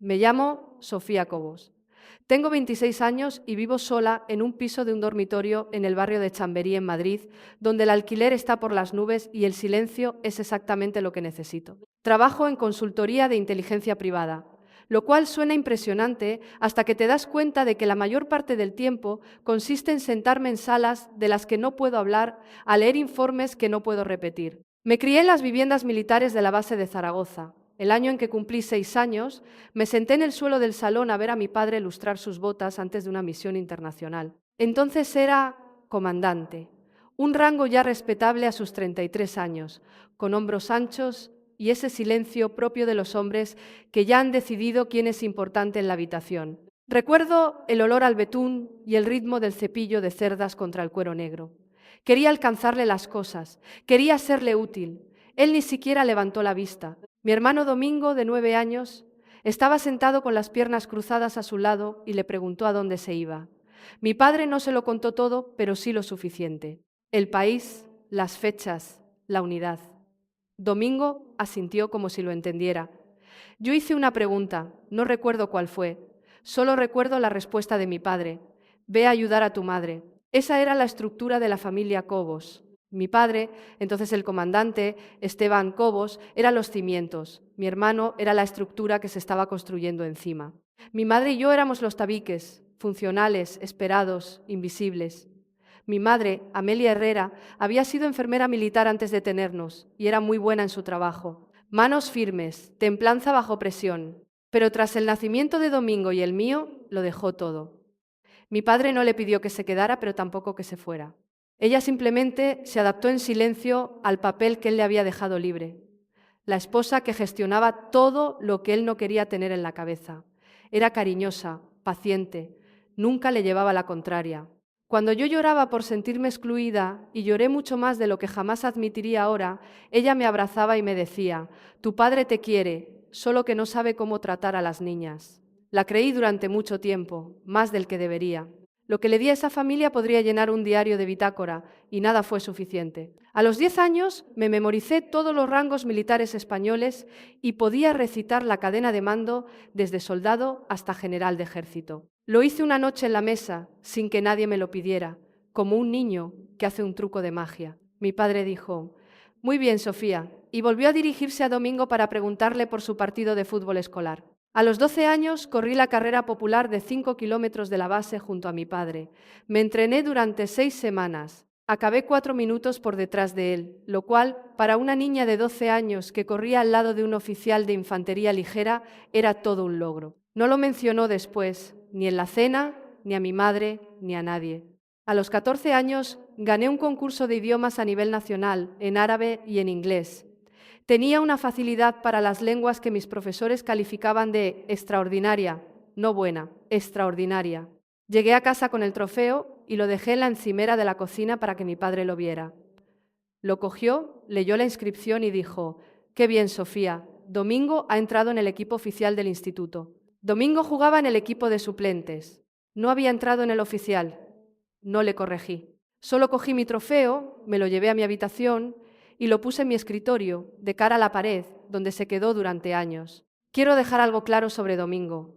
Me llamo Sofía Cobos. Tengo 26 años y vivo sola en un piso de un dormitorio en el barrio de Chamberí, en Madrid, donde el alquiler está por las nubes y el silencio es exactamente lo que necesito. Trabajo en consultoría de inteligencia privada, lo cual suena impresionante hasta que te das cuenta de que la mayor parte del tiempo consiste en sentarme en salas de las que no puedo hablar, a leer informes que no puedo repetir. Me crié en las viviendas militares de la base de Zaragoza. El año en que cumplí 6 años, me senté en el suelo del salón a ver a mi padre lustrar sus botas antes de una misión internacional. Entonces era comandante, un rango ya respetable a sus 33 años, con hombros anchos y ese silencio propio de los hombres que ya han decidido quién es importante en la habitación. Recuerdo el olor al betún y el ritmo del cepillo de cerdas contra el cuero negro. Quería alcanzarle las cosas, quería serle útil. Él ni siquiera levantó la vista. Mi hermano Domingo, de 9 años, estaba sentado con las piernas cruzadas a su lado y le preguntó a dónde se iba. Mi padre no se lo contó todo, pero sí lo suficiente. El país, las fechas, la unidad. Domingo asintió como si lo entendiera. Yo hice una pregunta, no recuerdo cuál fue. Solo recuerdo la respuesta de mi padre. Ve a ayudar a tu madre. Esa era la estructura de la familia Cobos. Mi padre, entonces el comandante, Esteban Cobos, eran los cimientos. Mi hermano era la estructura que se estaba construyendo encima. Mi madre y yo éramos los tabiques, funcionales, esperados, invisibles. Mi madre, Amelia Herrera, había sido enfermera militar antes de tenernos y era muy buena en su trabajo. Manos firmes, templanza bajo presión. Pero tras el nacimiento de Domingo y el mío, lo dejó todo. Mi padre no le pidió que se quedara, pero tampoco que se fuera. Ella simplemente se adaptó en silencio al papel que él le había dejado libre. La esposa que gestionaba todo lo que él no quería tener en la cabeza. Era cariñosa, paciente, nunca le llevaba la contraria. Cuando yo lloraba por sentirme excluida, y lloré mucho más de lo que jamás admitiría ahora, ella me abrazaba y me decía: «Tu padre te quiere, solo que no sabe cómo tratar a las niñas». La creí durante mucho tiempo, más del que debería. Lo que le di a esa familia podría llenar un diario de bitácora, y nada fue suficiente. A los 10 años me memoricé todos los rangos militares españoles y podía recitar la cadena de mando desde soldado hasta general de ejército. Lo hice una noche en la mesa, sin que nadie me lo pidiera, como un niño que hace un truco de magia. Mi padre dijo: «Muy bien, Sofía», y volvió a dirigirse a Domingo para preguntarle por su partido de fútbol escolar. A los 12 años corrí la carrera popular de 5 kilómetros de la base junto a mi padre. Me entrené durante 6 semanas. Acabé 4 minutos por detrás de él, lo cual, para una niña de 12 años que corría al lado de un oficial de infantería ligera, era todo un logro. No lo mencionó después, ni en la cena, ni a mi madre, ni a nadie. A los 14 años gané un concurso de idiomas a nivel nacional, en árabe y en inglés. Tenía una facilidad para las lenguas que mis profesores calificaban de extraordinaria, no buena, extraordinaria. Llegué a casa con el trofeo y lo dejé en la encimera de la cocina para que mi padre lo viera. Lo cogió, leyó la inscripción y dijo: «Qué bien, Sofía, Domingo ha entrado en el equipo oficial del instituto». Domingo jugaba en el equipo de suplentes. No había entrado en el oficial. No le corregí. Solo cogí mi trofeo, me lo llevé a mi habitación y lo puse en mi escritorio, de cara a la pared, donde se quedó durante años. Quiero dejar algo claro sobre Domingo.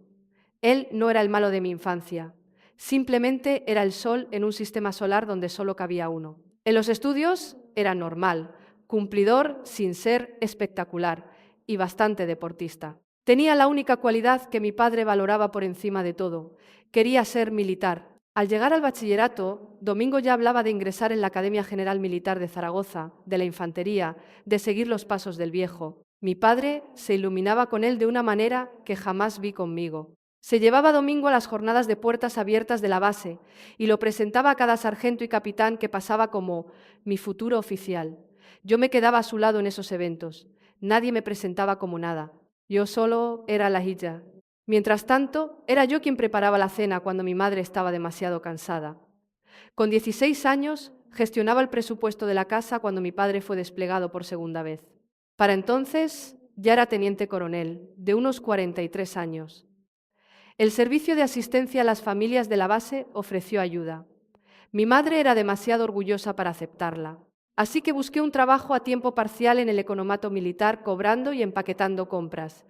Él no era el malo de mi infancia. Simplemente era el sol en un sistema solar donde solo cabía uno. En los estudios era normal, cumplidor sin ser espectacular y bastante deportista. Tenía la única cualidad que mi padre valoraba por encima de todo. Quería ser militar. Al llegar al bachillerato, Domingo ya hablaba de ingresar en la Academia General Militar de Zaragoza, de la infantería, de seguir los pasos del viejo. Mi padre se iluminaba con él de una manera que jamás vi conmigo. Se llevaba a Domingo a las jornadas de puertas abiertas de la base y lo presentaba a cada sargento y capitán que pasaba como mi futuro oficial. Yo me quedaba a su lado en esos eventos. Nadie me presentaba como nada. Yo solo era la hija. Mientras tanto, era yo quien preparaba la cena cuando mi madre estaba demasiado cansada. Con 16 años, gestionaba el presupuesto de la casa cuando mi padre fue desplegado por segunda vez. Para entonces, ya era teniente coronel, de unos 43 años. El servicio de asistencia a las familias de la base ofreció ayuda. Mi madre era demasiado orgullosa para aceptarla. Así que busqué un trabajo a tiempo parcial en el economato militar, cobrando y empaquetando compras.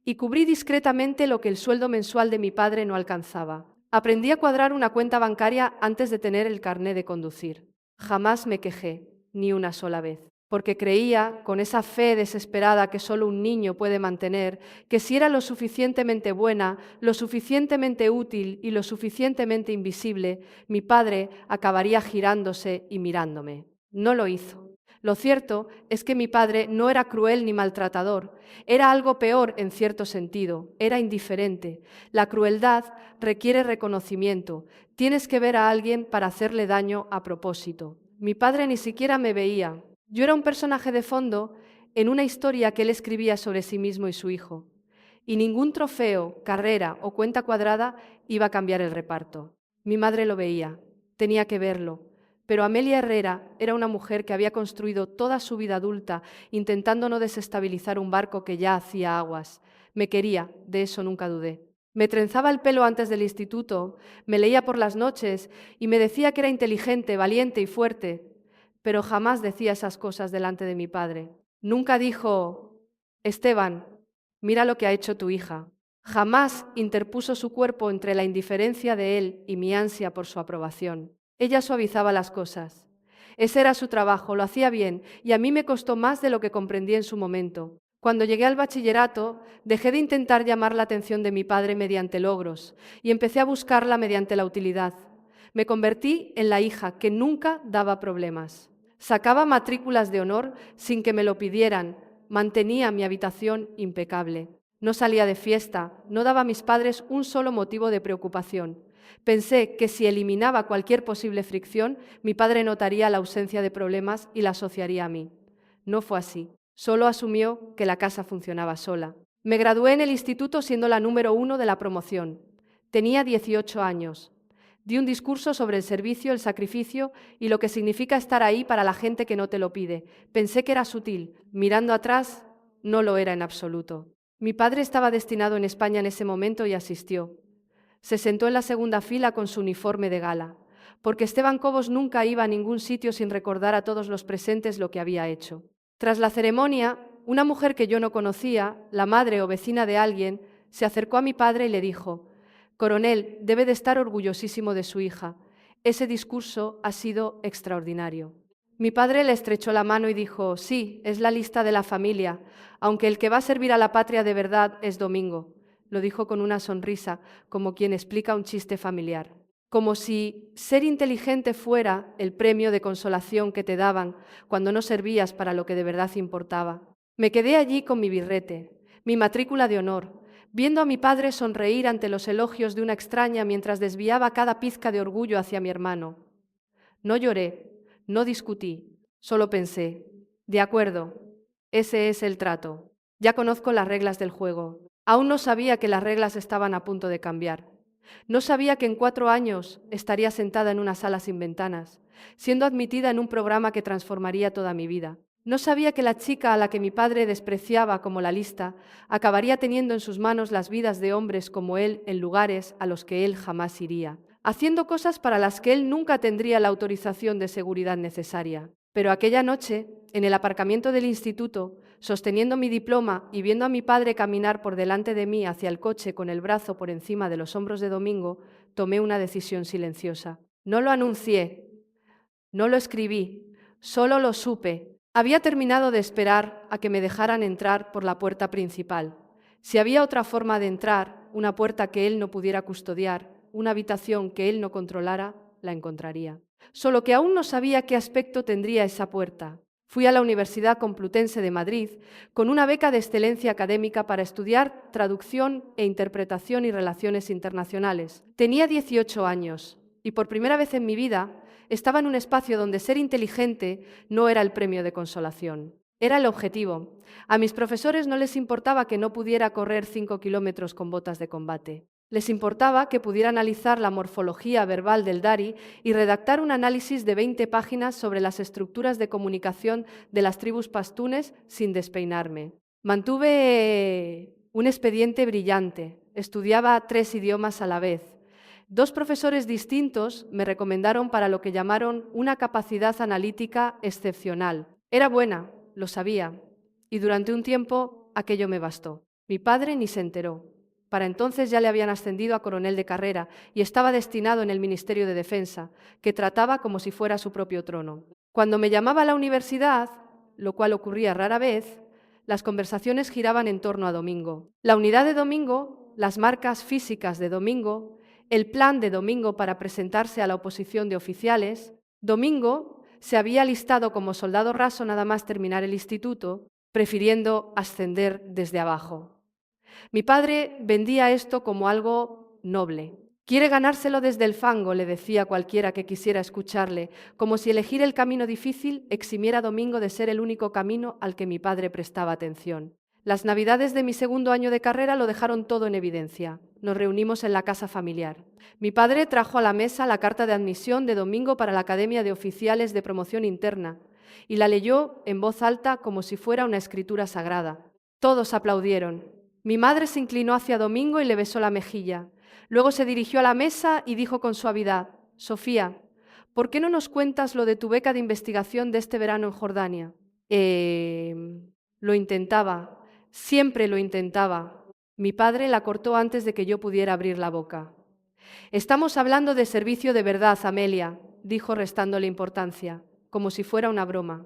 Y cubrí discretamente lo que el sueldo mensual de mi padre no alcanzaba. Aprendí a cuadrar una cuenta bancaria antes de tener el carné de conducir. Jamás me quejé, ni una sola vez, porque creía, con esa fe desesperada que solo un niño puede mantener, que si era lo suficientemente buena, lo suficientemente útil y lo suficientemente invisible, mi padre acabaría girándose y mirándome. No lo hizo. Lo cierto es que mi padre no era cruel ni maltratador, era algo peor en cierto sentido, era indiferente. La crueldad requiere reconocimiento, tienes que ver a alguien para hacerle daño a propósito. Mi padre ni siquiera me veía. Yo era un personaje de fondo en una historia que él escribía sobre sí mismo y su hijo. Y ningún trofeo, carrera o cuenta cuadrada iba a cambiar el reparto. Mi madre lo veía, tenía que verlo. Pero Amelia Herrera era una mujer que había construido toda su vida adulta intentando no desestabilizar un barco que ya hacía aguas. Me quería, de eso nunca dudé. Me trenzaba el pelo antes del instituto, me leía por las noches y me decía que era inteligente, valiente y fuerte, pero jamás decía esas cosas delante de mi padre. Nunca dijo, Esteban, mira lo que ha hecho tu hija. Jamás interpuso su cuerpo entre la indiferencia de él y mi ansia por su aprobación. Ella suavizaba las cosas. Ese era su trabajo, lo hacía bien, y a mí me costó más de lo que comprendí en su momento. Cuando llegué al bachillerato, dejé de intentar llamar la atención de mi padre mediante logros y empecé a buscarla mediante la utilidad. Me convertí en la hija que nunca daba problemas. Sacaba matrículas de honor sin que me lo pidieran, mantenía mi habitación impecable. No salía de fiesta, no daba a mis padres un solo motivo de preocupación. Pensé que si eliminaba cualquier posible fricción, mi padre notaría la ausencia de problemas y la asociaría a mí. No fue así. Solo asumió que la casa funcionaba sola. Me gradué en el instituto siendo la número 1 de la promoción. Tenía 18 años. Di un discurso sobre el servicio, el sacrificio y lo que significa estar ahí para la gente que no te lo pide. Pensé que era sutil. Mirando atrás, no lo era en absoluto. Mi padre estaba destinado en España en ese momento y asistió. Se sentó en la segunda fila con su uniforme de gala, porque Esteban Cobos nunca iba a ningún sitio sin recordar a todos los presentes lo que había hecho. Tras la ceremonia, una mujer que yo no conocía, la madre o vecina de alguien, se acercó a mi padre y le dijo: «Coronel, debe de estar orgullosísimo de su hija. Ese discurso ha sido extraordinario». Mi padre le estrechó la mano y dijo: «Sí, es la lista de la familia, aunque el que va a servir a la patria de verdad es Domingo». Lo dijo con una sonrisa, como quien explica un chiste familiar. Como si ser inteligente fuera el premio de consolación que te daban cuando no servías para lo que de verdad importaba. Me quedé allí con mi birrete, mi matrícula de honor, viendo a mi padre sonreír ante los elogios de una extraña mientras desviaba cada pizca de orgullo hacia mi hermano. No lloré, no discutí, solo pensé: de acuerdo, ese es el trato. Ya conozco las reglas del juego. Aún no sabía que las reglas estaban a punto de cambiar. No sabía que en 4 años estaría sentada en una sala sin ventanas, siendo admitida en un programa que transformaría toda mi vida. No sabía que la chica a la que mi padre despreciaba como la lista acabaría teniendo en sus manos las vidas de hombres como él en lugares a los que él jamás iría, haciendo cosas para las que él nunca tendría la autorización de seguridad necesaria. Pero aquella noche, en el aparcamiento del instituto, sosteniendo mi diploma y viendo a mi padre caminar por delante de mí hacia el coche con el brazo por encima de los hombros de Domingo, tomé una decisión silenciosa. No lo anuncié, no lo escribí, solo lo supe. Había terminado de esperar a que me dejaran entrar por la puerta principal. Si había otra forma de entrar, una puerta que él no pudiera custodiar, una habitación que él no controlara, la encontraría. Solo que aún no sabía qué aspecto tendría esa puerta. Fui a la Universidad Complutense de Madrid con una beca de excelencia académica para estudiar traducción e interpretación y relaciones internacionales. Tenía 18 años y por primera vez en mi vida estaba en un espacio donde ser inteligente no era el premio de consolación. Era el objetivo. A mis profesores no les importaba que no pudiera correr 5 kilómetros con botas de combate. Les importaba que pudiera analizar la morfología verbal del Dari y redactar un análisis de 20 páginas sobre las estructuras de comunicación de las tribus pastunes sin despeinarme. Mantuve un expediente brillante, estudiaba 3 idiomas a la vez. 2 profesores distintos me recomendaron para lo que llamaron una capacidad analítica excepcional. Era buena, lo sabía, y durante un tiempo aquello me bastó. Mi padre ni se enteró. Para entonces ya le habían ascendido a coronel de carrera y estaba destinado en el Ministerio de Defensa, que trataba como si fuera su propio trono. Cuando me llamaba a la universidad, lo cual ocurría rara vez, las conversaciones giraban en torno a Domingo. La unidad de Domingo, las marcas físicas de Domingo, el plan de Domingo para presentarse a la oposición de oficiales. Domingo se había alistado como soldado raso nada más terminar el instituto, prefiriendo ascender desde abajo. Mi padre vendía esto como algo noble. Quiere ganárselo desde el fango, le decía cualquiera que quisiera escucharle, como si elegir el camino difícil eximiera a Domingo de ser el único camino al que mi padre prestaba atención. Las navidades de mi segundo año de carrera lo dejaron todo en evidencia. Nos reunimos en la casa familiar. Mi padre trajo a la mesa la carta de admisión de Domingo para la Academia de Oficiales de Promoción Interna y la leyó en voz alta como si fuera una escritura sagrada. Todos aplaudieron. Mi madre se inclinó hacia Domingo y le besó la mejilla. Luego se dirigió a la mesa y dijo con suavidad: «Sofía, ¿por qué no nos cuentas lo de tu beca de investigación de este verano en Jordania?» Lo intentaba, siempre lo intentaba. Mi padre la cortó antes de que yo pudiera abrir la boca. «Estamos hablando de servicio de verdad, Amelia», dijo restándole importancia, como si fuera una broma.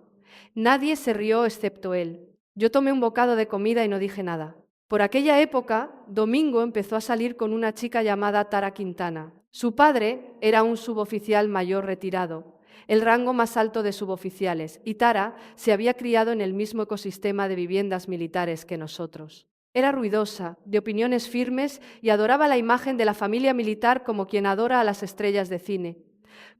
Nadie se rió excepto él. Yo tomé un bocado de comida y no dije nada. Por aquella época, Domingo empezó a salir con una chica llamada Tara Quintana. Su padre era un suboficial mayor retirado, el rango más alto de suboficiales, y Tara se había criado en el mismo ecosistema de viviendas militares que nosotros. Era ruidosa, de opiniones firmes y adoraba la imagen de la familia militar como quien adora a las estrellas de cine.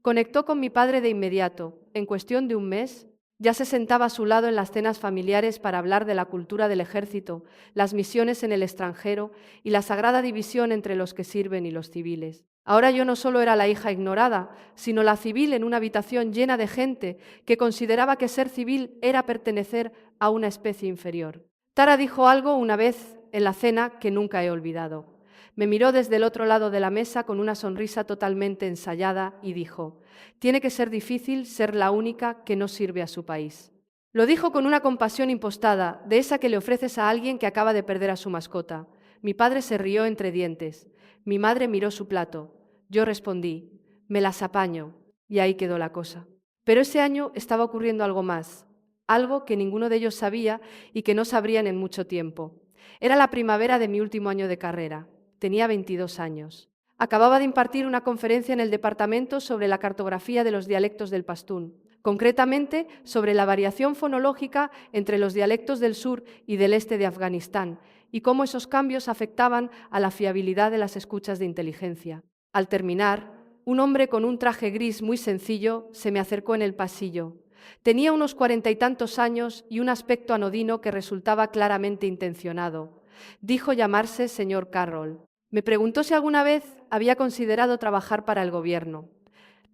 Conectó con mi padre de inmediato. En cuestión de un mes, ya se sentaba a su lado en las cenas familiares para hablar de la cultura del ejército, las misiones en el extranjero y la sagrada división entre los que sirven y los civiles. Ahora yo no solo era la hija ignorada, sino la civil en una habitación llena de gente que consideraba que ser civil era pertenecer a una especie inferior. Tara dijo algo una vez en la cena que nunca he olvidado. Me miró desde el otro lado de la mesa con una sonrisa totalmente ensayada y dijo: «Tiene que ser difícil ser la única que no sirve a su país». Lo dijo con una compasión impostada, de esa que le ofreces a alguien que acaba de perder a su mascota. Mi padre se rió entre dientes. Mi madre miró su plato. Yo respondí: «Me las apaño», y ahí quedó la cosa. Pero ese año estaba ocurriendo algo más, algo que ninguno de ellos sabía y que no sabrían en mucho tiempo. Era la primavera de mi último año de carrera. Tenía 22 años. Acababa de impartir una conferencia en el departamento sobre la cartografía de los dialectos del pastún, concretamente sobre la variación fonológica entre los dialectos del sur y del este de Afganistán y cómo esos cambios afectaban a la fiabilidad de las escuchas de inteligencia. Al terminar, un hombre con un traje gris muy sencillo se me acercó en el pasillo. Tenía unos 40 y tantos años y un aspecto anodino que resultaba claramente intencionado. Dijo llamarse señor Carroll. Me preguntó si alguna vez había considerado trabajar para el gobierno.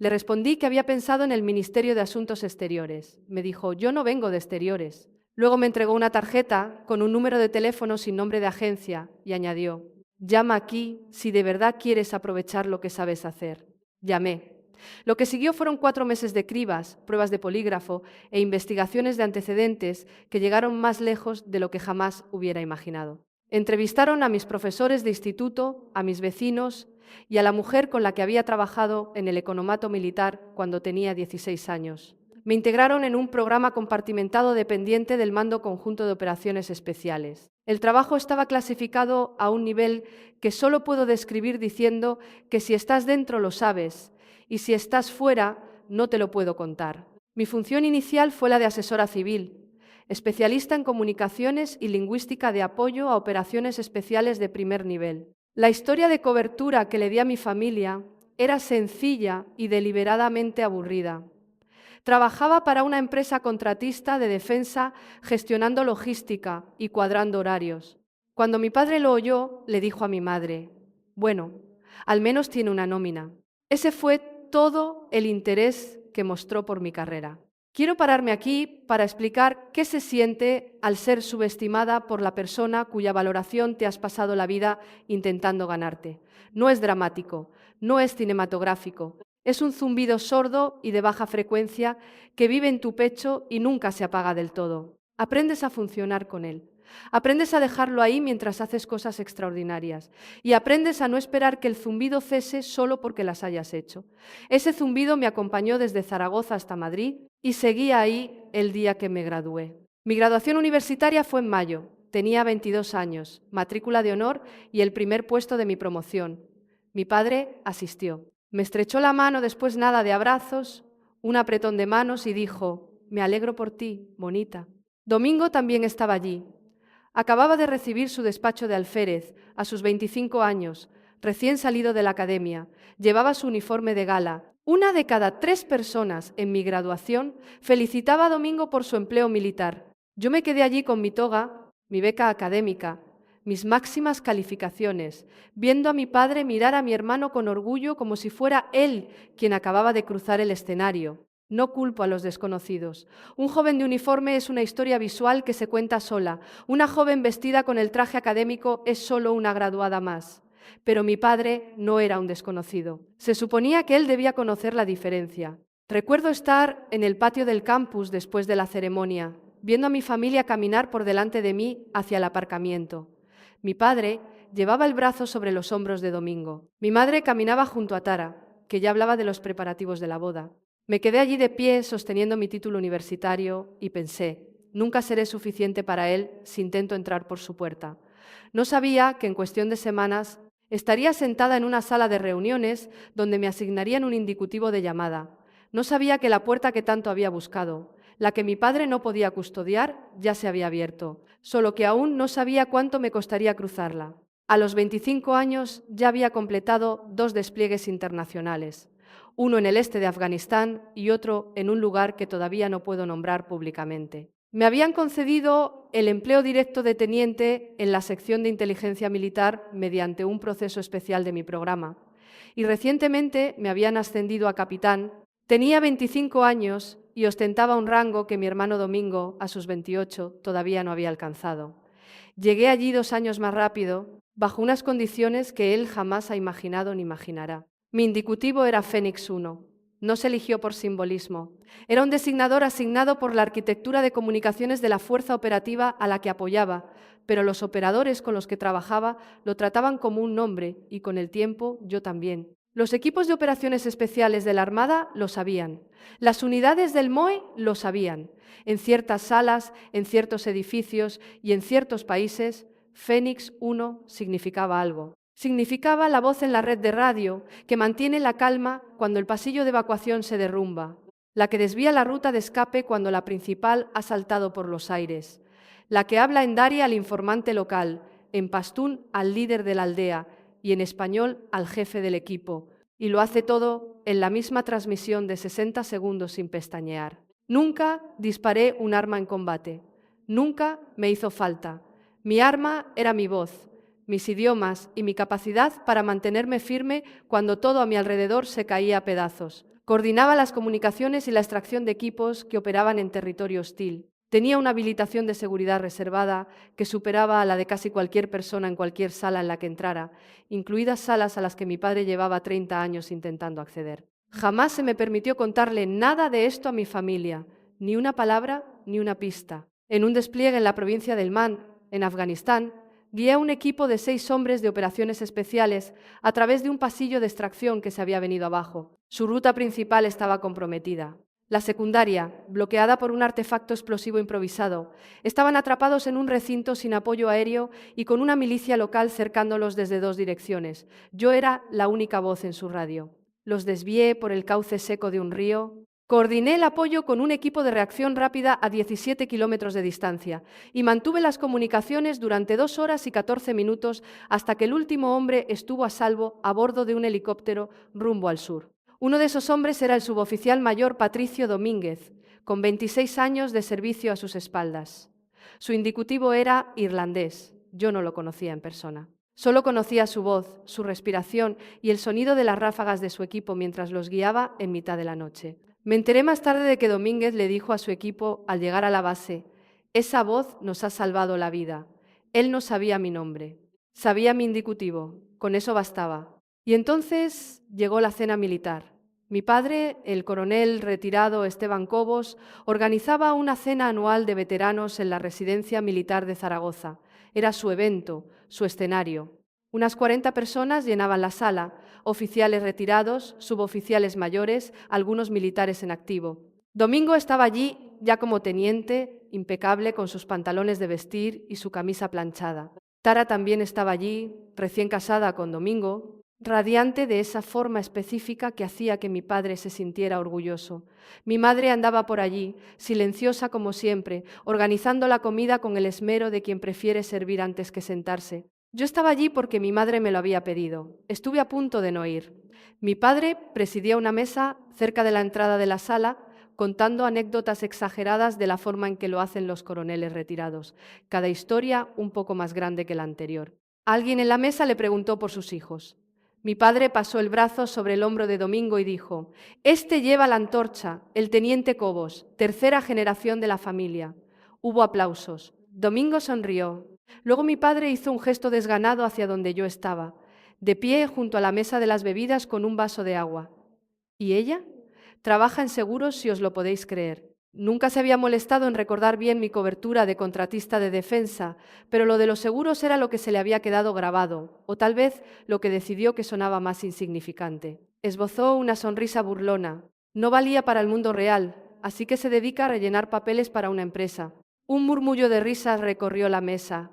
Le respondí que había pensado en el Ministerio de Asuntos Exteriores. Me dijo: «Yo no vengo de exteriores». Luego me entregó una tarjeta con un número de teléfono sin nombre de agencia y añadió: «Llama aquí si de verdad quieres aprovechar lo que sabes hacer». Llamé. Lo que siguió fueron 4 meses de cribas, pruebas de polígrafo e investigaciones de antecedentes que llegaron más lejos de lo que jamás hubiera imaginado. Entrevistaron a mis profesores de instituto, a mis vecinos y a la mujer con la que había trabajado en el economato militar cuando tenía 16 años. Me integraron en un programa compartimentado dependiente del Mando Conjunto de Operaciones Especiales. El trabajo estaba clasificado a un nivel que solo puedo describir diciendo que si estás dentro lo sabes y si estás fuera no te lo puedo contar. Mi función inicial fue la de asesora civil, especialista en comunicaciones y lingüística de apoyo a operaciones especiales de primer nivel. La historia de cobertura que le di a mi familia era sencilla y deliberadamente aburrida. Trabajaba para una empresa contratista de defensa gestionando logística y cuadrando horarios. Cuando mi padre lo oyó, le dijo a mi madre: «Bueno, al menos tiene una nómina». Ese fue todo el interés que mostró por mi carrera. Quiero pararme aquí para explicar qué se siente al ser subestimada por la persona cuya valoración te has pasado la vida intentando ganarte. No es dramático, no es cinematográfico, es un zumbido sordo y de baja frecuencia que vive en tu pecho y nunca se apaga del todo. Aprendes a funcionar con él. Aprendes a dejarlo ahí mientras haces cosas extraordinarias y aprendes a no esperar que el zumbido cese solo porque las hayas hecho. Ese zumbido me acompañó desde Zaragoza hasta Madrid y seguía ahí el día que me gradué. Mi graduación universitaria fue en mayo. Tenía 22 años, matrícula de honor y el primer puesto de mi promoción. Mi padre asistió. Me estrechó la mano después nada de abrazos, un apretón de manos y dijo: «Me alegro por ti, bonita». Domingo también estaba allí. Acababa de recibir su despacho de alférez, a sus 25 años, recién salido de la academia. Llevaba su uniforme de gala. 1 de cada 3 personas en mi graduación felicitaba a Domingo por su empleo militar. Yo me quedé allí con mi toga, mi beca académica, mis máximas calificaciones, viendo a mi padre mirar a mi hermano con orgullo como si fuera él quien acababa de cruzar el escenario. No culpo a los desconocidos. Un joven de uniforme es una historia visual que se cuenta sola. Una joven vestida con el traje académico es solo una graduada más. Pero mi padre no era un desconocido. Se suponía que él debía conocer la diferencia. Recuerdo estar en el patio del campus después de la ceremonia, viendo a mi familia caminar por delante de mí hacia el aparcamiento. Mi padre llevaba el brazo sobre los hombros de Domingo. Mi madre caminaba junto a Tara, que ya hablaba de los preparativos de la boda. Me quedé allí de pie sosteniendo mi título universitario y pensé: nunca seré suficiente para él si intento entrar por su puerta. No sabía que en cuestión de semanas estaría sentada en una sala de reuniones donde me asignarían un indicativo de llamada. No sabía que la puerta que tanto había buscado, la que mi padre no podía custodiar, ya se había abierto, solo que aún no sabía cuánto me costaría cruzarla. A los 25 años ya había completado 2 despliegues internacionales, uno en el este de Afganistán y otro en un lugar que todavía no puedo nombrar públicamente. Me habían concedido el empleo directo de teniente en la sección de inteligencia militar mediante un proceso especial de mi programa. Y recientemente me habían ascendido a capitán. Tenía 25 años y ostentaba un rango que mi hermano Domingo, a sus 28, todavía no había alcanzado. Llegué allí 2 años más rápido, bajo unas condiciones que él jamás ha imaginado ni imaginará. Mi indicativo era Fénix 1. No se eligió por simbolismo. Era un designador asignado por la arquitectura de comunicaciones de la fuerza operativa a la que apoyaba, pero los operadores con los que trabajaba lo trataban como un nombre y con el tiempo yo también. Los equipos de operaciones especiales de la Armada lo sabían. Las unidades del MOE lo sabían. En ciertas salas, en ciertos edificios y en ciertos países, Fénix 1 significaba algo. Significaba la voz en la red de radio que mantiene la calma cuando el pasillo de evacuación se derrumba, la que desvía la ruta de escape cuando la principal ha saltado por los aires, la que habla en daria al informante local, en pastún al líder de la aldea y en español al jefe del equipo, y lo hace todo en la misma transmisión de 60 segundos sin pestañear. Nunca disparé un arma en combate, nunca me hizo falta. Mi arma era mi voz, mis idiomas y mi capacidad para mantenerme firme cuando todo a mi alrededor se caía a pedazos. Coordinaba las comunicaciones y la extracción de equipos que operaban en territorio hostil. Tenía una habilitación de seguridad reservada que superaba a la de casi cualquier persona en cualquier sala en la que entrara, incluidas salas a las que mi padre llevaba 30 años intentando acceder. Jamás se me permitió contarle nada de esto a mi familia, ni una palabra ni una pista. En un despliegue en la provincia del Man, en Afganistán, guié a un equipo de 6 hombres de operaciones especiales a través de un pasillo de extracción que se había venido abajo. Su ruta principal estaba comprometida. La secundaria, bloqueada por un artefacto explosivo improvisado, estaban atrapados en un recinto sin apoyo aéreo y con una milicia local cercándolos desde 2 direcciones. Yo era la única voz en su radio. Los desvié por el cauce seco de un río. Coordiné el apoyo con un equipo de reacción rápida a 17 kilómetros de distancia y mantuve las comunicaciones durante 2 horas y 14 minutos hasta que el último hombre estuvo a salvo a bordo de un helicóptero rumbo al sur. Uno de esos hombres era el suboficial mayor Patricio Domínguez, con 26 años de servicio a sus espaldas. Su indicativo era irlandés. Yo no lo conocía en persona. Solo conocía su voz, su respiración y el sonido de las ráfagas de su equipo mientras los guiaba en mitad de la noche. Me enteré más tarde de que Domínguez le dijo a su equipo al llegar a la base: «Esa voz nos ha salvado la vida». Él no sabía mi nombre, sabía mi indicativo, con eso bastaba. Y entonces llegó la cena militar. Mi padre, el coronel retirado Esteban Cobos, organizaba una cena anual de veteranos en la residencia militar de Zaragoza. Era su evento, su escenario. Unas 40 personas llenaban la sala, oficiales retirados, suboficiales mayores, algunos militares en activo. Domingo estaba allí ya como teniente, impecable con sus pantalones de vestir y su camisa planchada. Tara también estaba allí, recién casada con Domingo, radiante de esa forma específica que hacía que mi padre se sintiera orgulloso. Mi madre andaba por allí, silenciosa como siempre, organizando la comida con el esmero de quien prefiere servir antes que sentarse. Yo estaba allí porque mi madre me lo había pedido. Estuve a punto de no ir. Mi padre presidía una mesa cerca de la entrada de la sala, contando anécdotas exageradas de la forma en que lo hacen los coroneles retirados, cada historia un poco más grande que la anterior. Alguien en la mesa le preguntó por sus hijos. Mi padre pasó el brazo sobre el hombro de Domingo y dijo: «Este lleva la antorcha, el teniente Cobos, tercera generación de la familia». Hubo aplausos. Domingo sonrió. Luego mi padre hizo un gesto desganado hacia donde yo estaba, de pie junto a la mesa de las bebidas con un vaso de agua. ¿Y ella? Trabaja en seguros, si os lo podéis creer. Nunca se había molestado en recordar bien mi cobertura de contratista de defensa, pero lo de los seguros era lo que se le había quedado grabado, o tal vez lo que decidió que sonaba más insignificante. Esbozó una sonrisa burlona. No valía para el mundo real, así que se dedica a rellenar papeles para una empresa. Un murmullo de risas recorrió la mesa.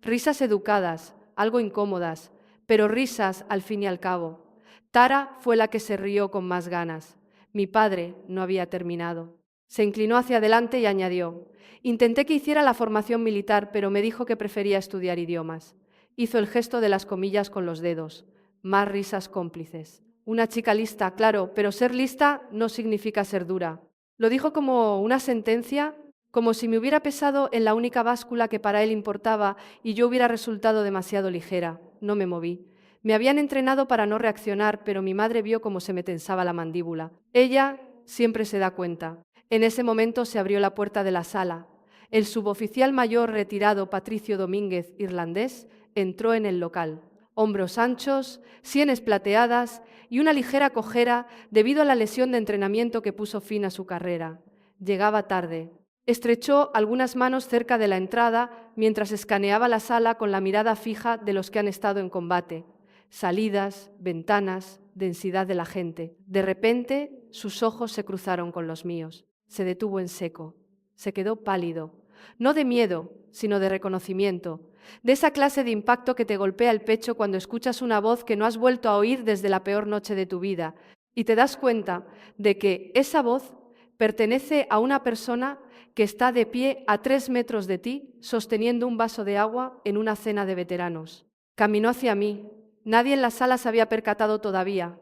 Risas educadas, algo incómodas, pero risas al fin y al cabo. Tara fue la que se rió con más ganas. Mi padre no había terminado. Se inclinó hacia adelante y añadió: «Intenté que hiciera la formación militar, pero me dijo que prefería estudiar idiomas». Hizo el gesto de las comillas con los dedos. Más risas cómplices. Una chica lista, claro, pero ser lista no significa ser dura. Lo dijo como una sentencia, como si me hubiera pesado en la única báscula que para él importaba y yo hubiera resultado demasiado ligera. No me moví. Me habían entrenado para no reaccionar, pero mi madre vio cómo se me tensaba la mandíbula. Ella siempre se da cuenta. En ese momento se abrió la puerta de la sala. El suboficial mayor retirado Patricio Domínguez, irlandés, entró en el local. Hombros anchos, sienes plateadas y una ligera cojera debido a la lesión de entrenamiento que puso fin a su carrera. Llegaba tarde. Estrechó algunas manos cerca de la entrada mientras escaneaba la sala con la mirada fija de los que han estado en combate. Salidas, ventanas, densidad de la gente. De repente, sus ojos se cruzaron con los míos. Se detuvo en seco. Se quedó pálido. No de miedo, sino de reconocimiento. De esa clase de impacto que te golpea el pecho cuando escuchas una voz que no has vuelto a oír desde la peor noche de tu vida y te das cuenta de que esa voz pertenece a una persona que está de pie a 3 metros de ti, sosteniendo un vaso de agua en una cena de veteranos. Caminó hacia mí. Nadie en la sala se había percatado todavía.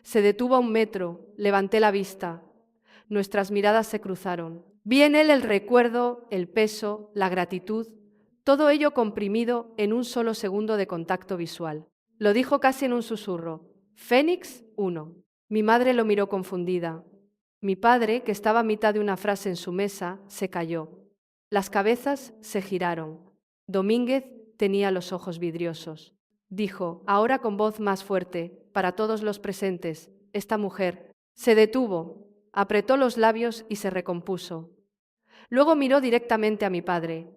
Se detuvo a 1 metro. Levanté la vista. Nuestras miradas se cruzaron. Vi en él el recuerdo, el peso, la gratitud, todo ello comprimido en un solo segundo de contacto visual. Lo dijo casi en un susurro. «Fénix 1». Mi madre lo miró confundida. Mi padre, que estaba a mitad de una frase en su mesa, se calló. Las cabezas se giraron. Domínguez tenía los ojos vidriosos. Dijo, ahora con voz más fuerte, para todos los presentes: «Esta mujer». Se detuvo, apretó los labios y se recompuso. Luego miró directamente a mi padre.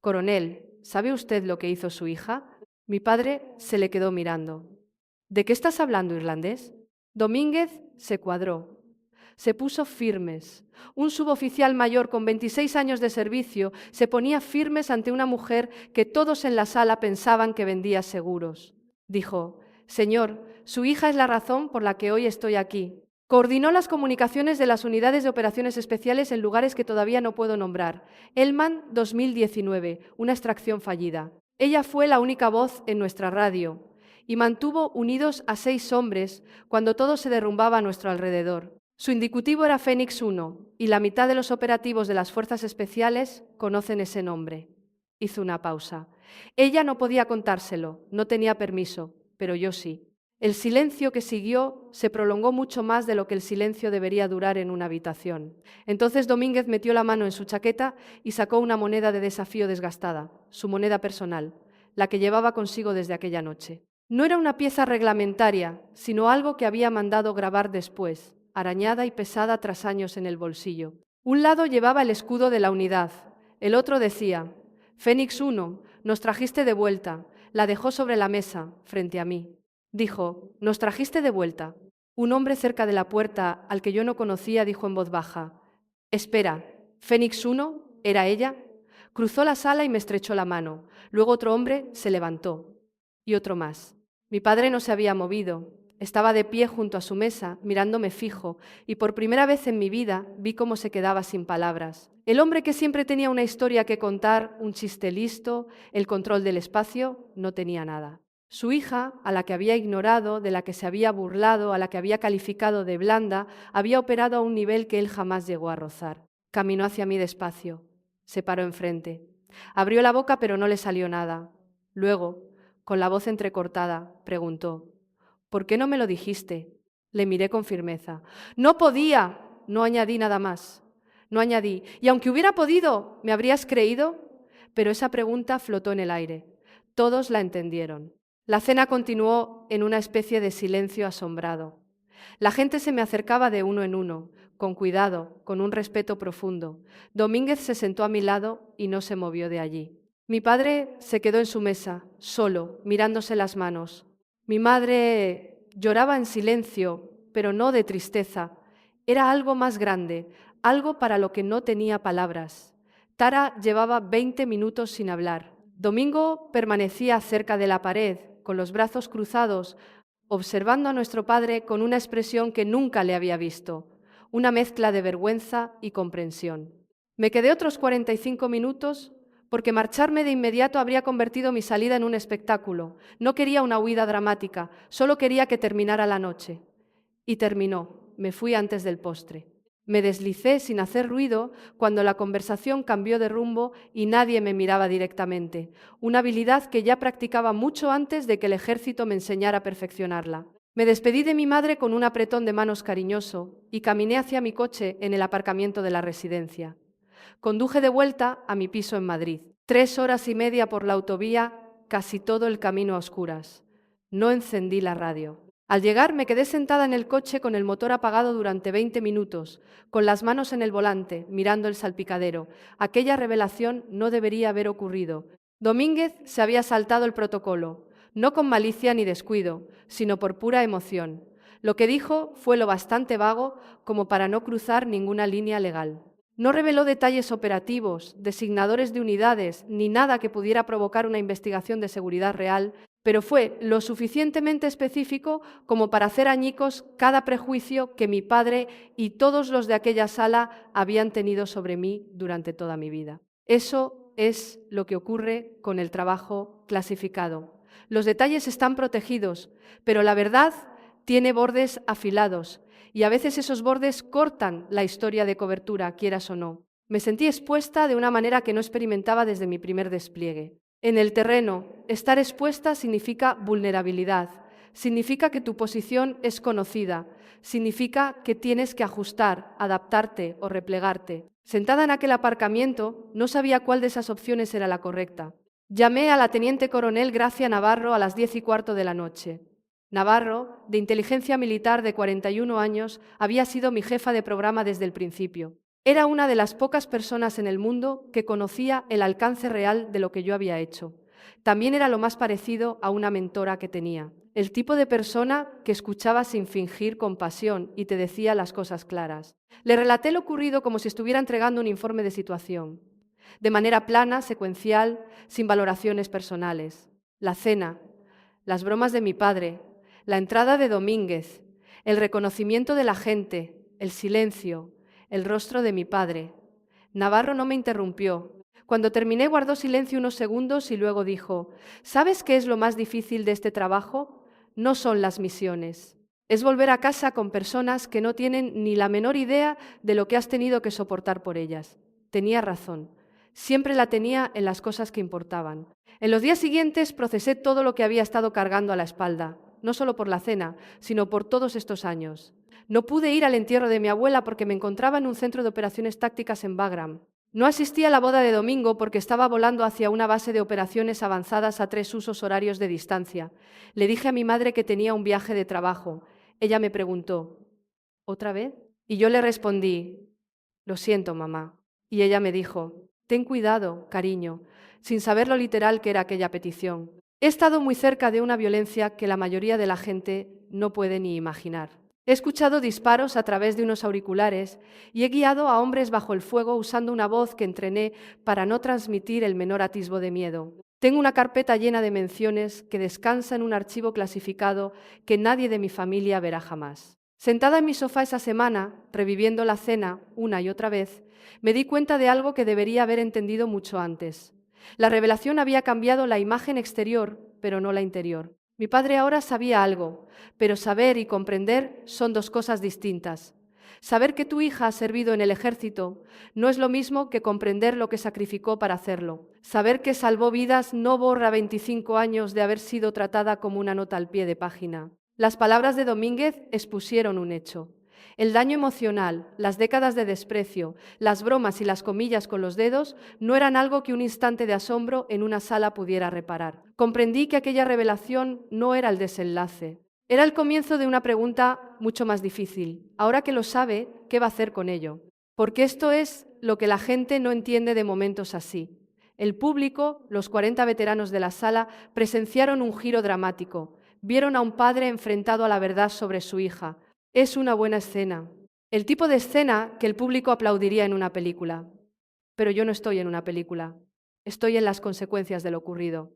«Coronel, ¿sabe usted lo que hizo su hija?». Mi padre se le quedó mirando. «¿De qué estás hablando, irlandés?». Domínguez se cuadró. Se puso firmes. Un suboficial mayor con 26 años de servicio se ponía firmes ante una mujer que todos en la sala pensaban que vendía seguros. Dijo: «Señor, su hija es la razón por la que hoy estoy aquí». Coordinó las comunicaciones de las unidades de operaciones especiales en lugares que todavía no puedo nombrar. Elman 2019, una extracción fallida. Ella fue la única voz en nuestra radio y mantuvo unidos a 6 hombres cuando todo se derrumbaba a nuestro alrededor. Su indicativo era Fénix 1 y la mitad de los operativos de las fuerzas especiales conocen ese nombre. Hizo una pausa. Ella no podía contárselo, no tenía permiso, pero yo sí. El silencio que siguió se prolongó mucho más de lo que el silencio debería durar en una habitación. Entonces Domínguez metió la mano en su chaqueta y sacó una moneda de desafío desgastada, su moneda personal, la que llevaba consigo desde aquella noche. No era una pieza reglamentaria, sino algo que había mandado grabar después, arañada y pesada tras años en el bolsillo. Un lado llevaba el escudo de la unidad, el otro decía: Fénix 1, nos trajiste de vuelta. La dejó sobre la mesa, frente a mí. Dijo: «¿Nos trajiste de vuelta?» Un hombre cerca de la puerta, al que yo no conocía, dijo en voz baja: «Espera, ¿Fénix 1? ¿Era ella?» Cruzó la sala y me estrechó la mano. Luego otro hombre se levantó. Y otro más. Mi padre no se había movido. Estaba de pie junto a su mesa, mirándome fijo, y por primera vez en mi vida vi cómo se quedaba sin palabras. El hombre que siempre tenía una historia que contar, un chiste listo, el control del espacio, no tenía nada. Su hija, a la que había ignorado, de la que se había burlado, a la que había calificado de blanda, había operado a un nivel que él jamás llegó a rozar. Caminó hacia mí despacio. Se paró enfrente. Abrió la boca, pero no le salió nada. Luego, con la voz entrecortada, preguntó: «¿Por qué no me lo dijiste?» Le miré con firmeza. «No podía», no añadí nada más. No añadí: «Y aunque hubiera podido, ¿me habrías creído?» Pero esa pregunta flotó en el aire. Todos la entendieron. La cena continuó en una especie de silencio asombrado. La gente se me acercaba de uno en uno, con cuidado, con un respeto profundo. Domínguez se sentó a mi lado y no se movió de allí. Mi padre se quedó en su mesa, solo, mirándose las manos. Mi madre lloraba en silencio, pero no de tristeza. Era algo más grande, algo para lo que no tenía palabras. Tara llevaba 20 minutos sin hablar. Domingo permanecía cerca de la pared, con los brazos cruzados, observando a nuestro padre con una expresión que nunca le había visto, una mezcla de vergüenza y comprensión. Me quedé otros 45 minutos porque marcharme de inmediato habría convertido mi salida en un espectáculo. No quería una huida dramática, solo quería que terminara la noche. Y terminó. Me fui antes del postre. Me deslicé sin hacer ruido cuando la conversación cambió de rumbo y nadie me miraba directamente, una habilidad que ya practicaba mucho antes de que el ejército me enseñara a perfeccionarla. Me despedí de mi madre con un apretón de manos cariñoso y caminé hacia mi coche en el aparcamiento de la residencia. Conduje de vuelta a mi piso en Madrid. 3 horas y media por la autovía, casi todo el camino a oscuras. No encendí la radio. Al llegar me quedé sentada en el coche con el motor apagado durante 20 minutos, con las manos en el volante, mirando el salpicadero. Aquella revelación no debería haber ocurrido. Domínguez se había saltado el protocolo, no con malicia ni descuido, sino por pura emoción. Lo que dijo fue lo bastante vago como para no cruzar ninguna línea legal. No reveló detalles operativos, designadores de unidades, ni nada que pudiera provocar una investigación de seguridad real, pero fue lo suficientemente específico como para hacer añicos cada prejuicio que mi padre y todos los de aquella sala habían tenido sobre mí durante toda mi vida. Eso es lo que ocurre con el trabajo clasificado. Los detalles están protegidos, pero la verdad tiene bordes afilados y a veces esos bordes cortan la historia de cobertura, quieras o no. Me sentí expuesta de una manera que no experimentaba desde mi primer despliegue. En el terreno, estar expuesta significa vulnerabilidad, significa que tu posición es conocida, significa que tienes que ajustar, adaptarte o replegarte. Sentada en aquel aparcamiento, no sabía cuál de esas opciones era la correcta. Llamé a la teniente coronel Gracia Navarro a las 10:15 de la noche. Navarro, de inteligencia militar de 41 años, había sido mi jefa de programa desde el principio. Era una de las pocas personas en el mundo que conocía el alcance real de lo que yo había hecho. También era lo más parecido a una mentora que tenía, el tipo de persona que escuchaba sin fingir compasión y te decía las cosas claras. Le relaté lo ocurrido como si estuviera entregando un informe de situación, de manera plana, secuencial, sin valoraciones personales. La cena, las bromas de mi padre, la entrada de Domínguez, el reconocimiento de la gente, el silencio, el rostro de mi padre. Navarro no me interrumpió. Cuando terminé guardó silencio unos segundos y luego dijo: ¿sabes qué es lo más difícil de este trabajo? No son las misiones. Es volver a casa con personas que no tienen ni la menor idea de lo que has tenido que soportar por ellas. Tenía razón. Siempre la tenía en las cosas que importaban. En los días siguientes procesé todo lo que había estado cargando a la espalda. no solo por la cena, sino por todos estos años. No pude ir al entierro de mi abuela porque me encontraba en un centro de operaciones tácticas en Bagram. No asistí a la boda de domingo porque estaba volando hacia una base de operaciones avanzadas a 3 usos horarios de distancia. Le dije a mi madre que tenía un viaje de trabajo. Ella me preguntó, ¿otra vez? Y yo le respondí, lo siento, mamá. Y ella me dijo, ten cuidado, cariño, sin saber lo literal que era aquella petición. He estado muy cerca de una violencia que la mayoría de la gente no puede ni imaginar. He escuchado disparos a través de unos auriculares y he guiado a hombres bajo el fuego usando una voz que entrené para no transmitir el menor atisbo de miedo. Tengo una carpeta llena de menciones que descansa en un archivo clasificado que nadie de mi familia verá jamás. Sentada en mi sofá esa semana, reviviendo la cena una y otra vez, me di cuenta de algo que debería haber entendido mucho antes. La revelación había cambiado la imagen exterior, pero no la interior. Mi padre ahora sabía algo, pero saber y comprender son dos cosas distintas. Saber que tu hija ha servido en el ejército no es lo mismo que comprender lo que sacrificó para hacerlo. Saber que salvó vidas no borra 25 años de haber sido tratada como una nota al pie de página. Las palabras de Domínguez expusieron un hecho. El daño emocional, las décadas de desprecio, las bromas y las comillas con los dedos no eran algo que un instante de asombro en una sala pudiera reparar. Comprendí que aquella revelación no era el desenlace. Era el comienzo de una pregunta mucho más difícil. Ahora que lo sabe, ¿qué va a hacer con ello? Porque esto es lo que la gente no entiende de momentos así. El público, los 40 veteranos de la sala, presenciaron un giro dramático. Vieron a un padre enfrentado a la verdad sobre su hija. Es una buena escena. El tipo de escena que el público aplaudiría en una película. Pero yo no estoy en una película. Estoy en las consecuencias de lo ocurrido.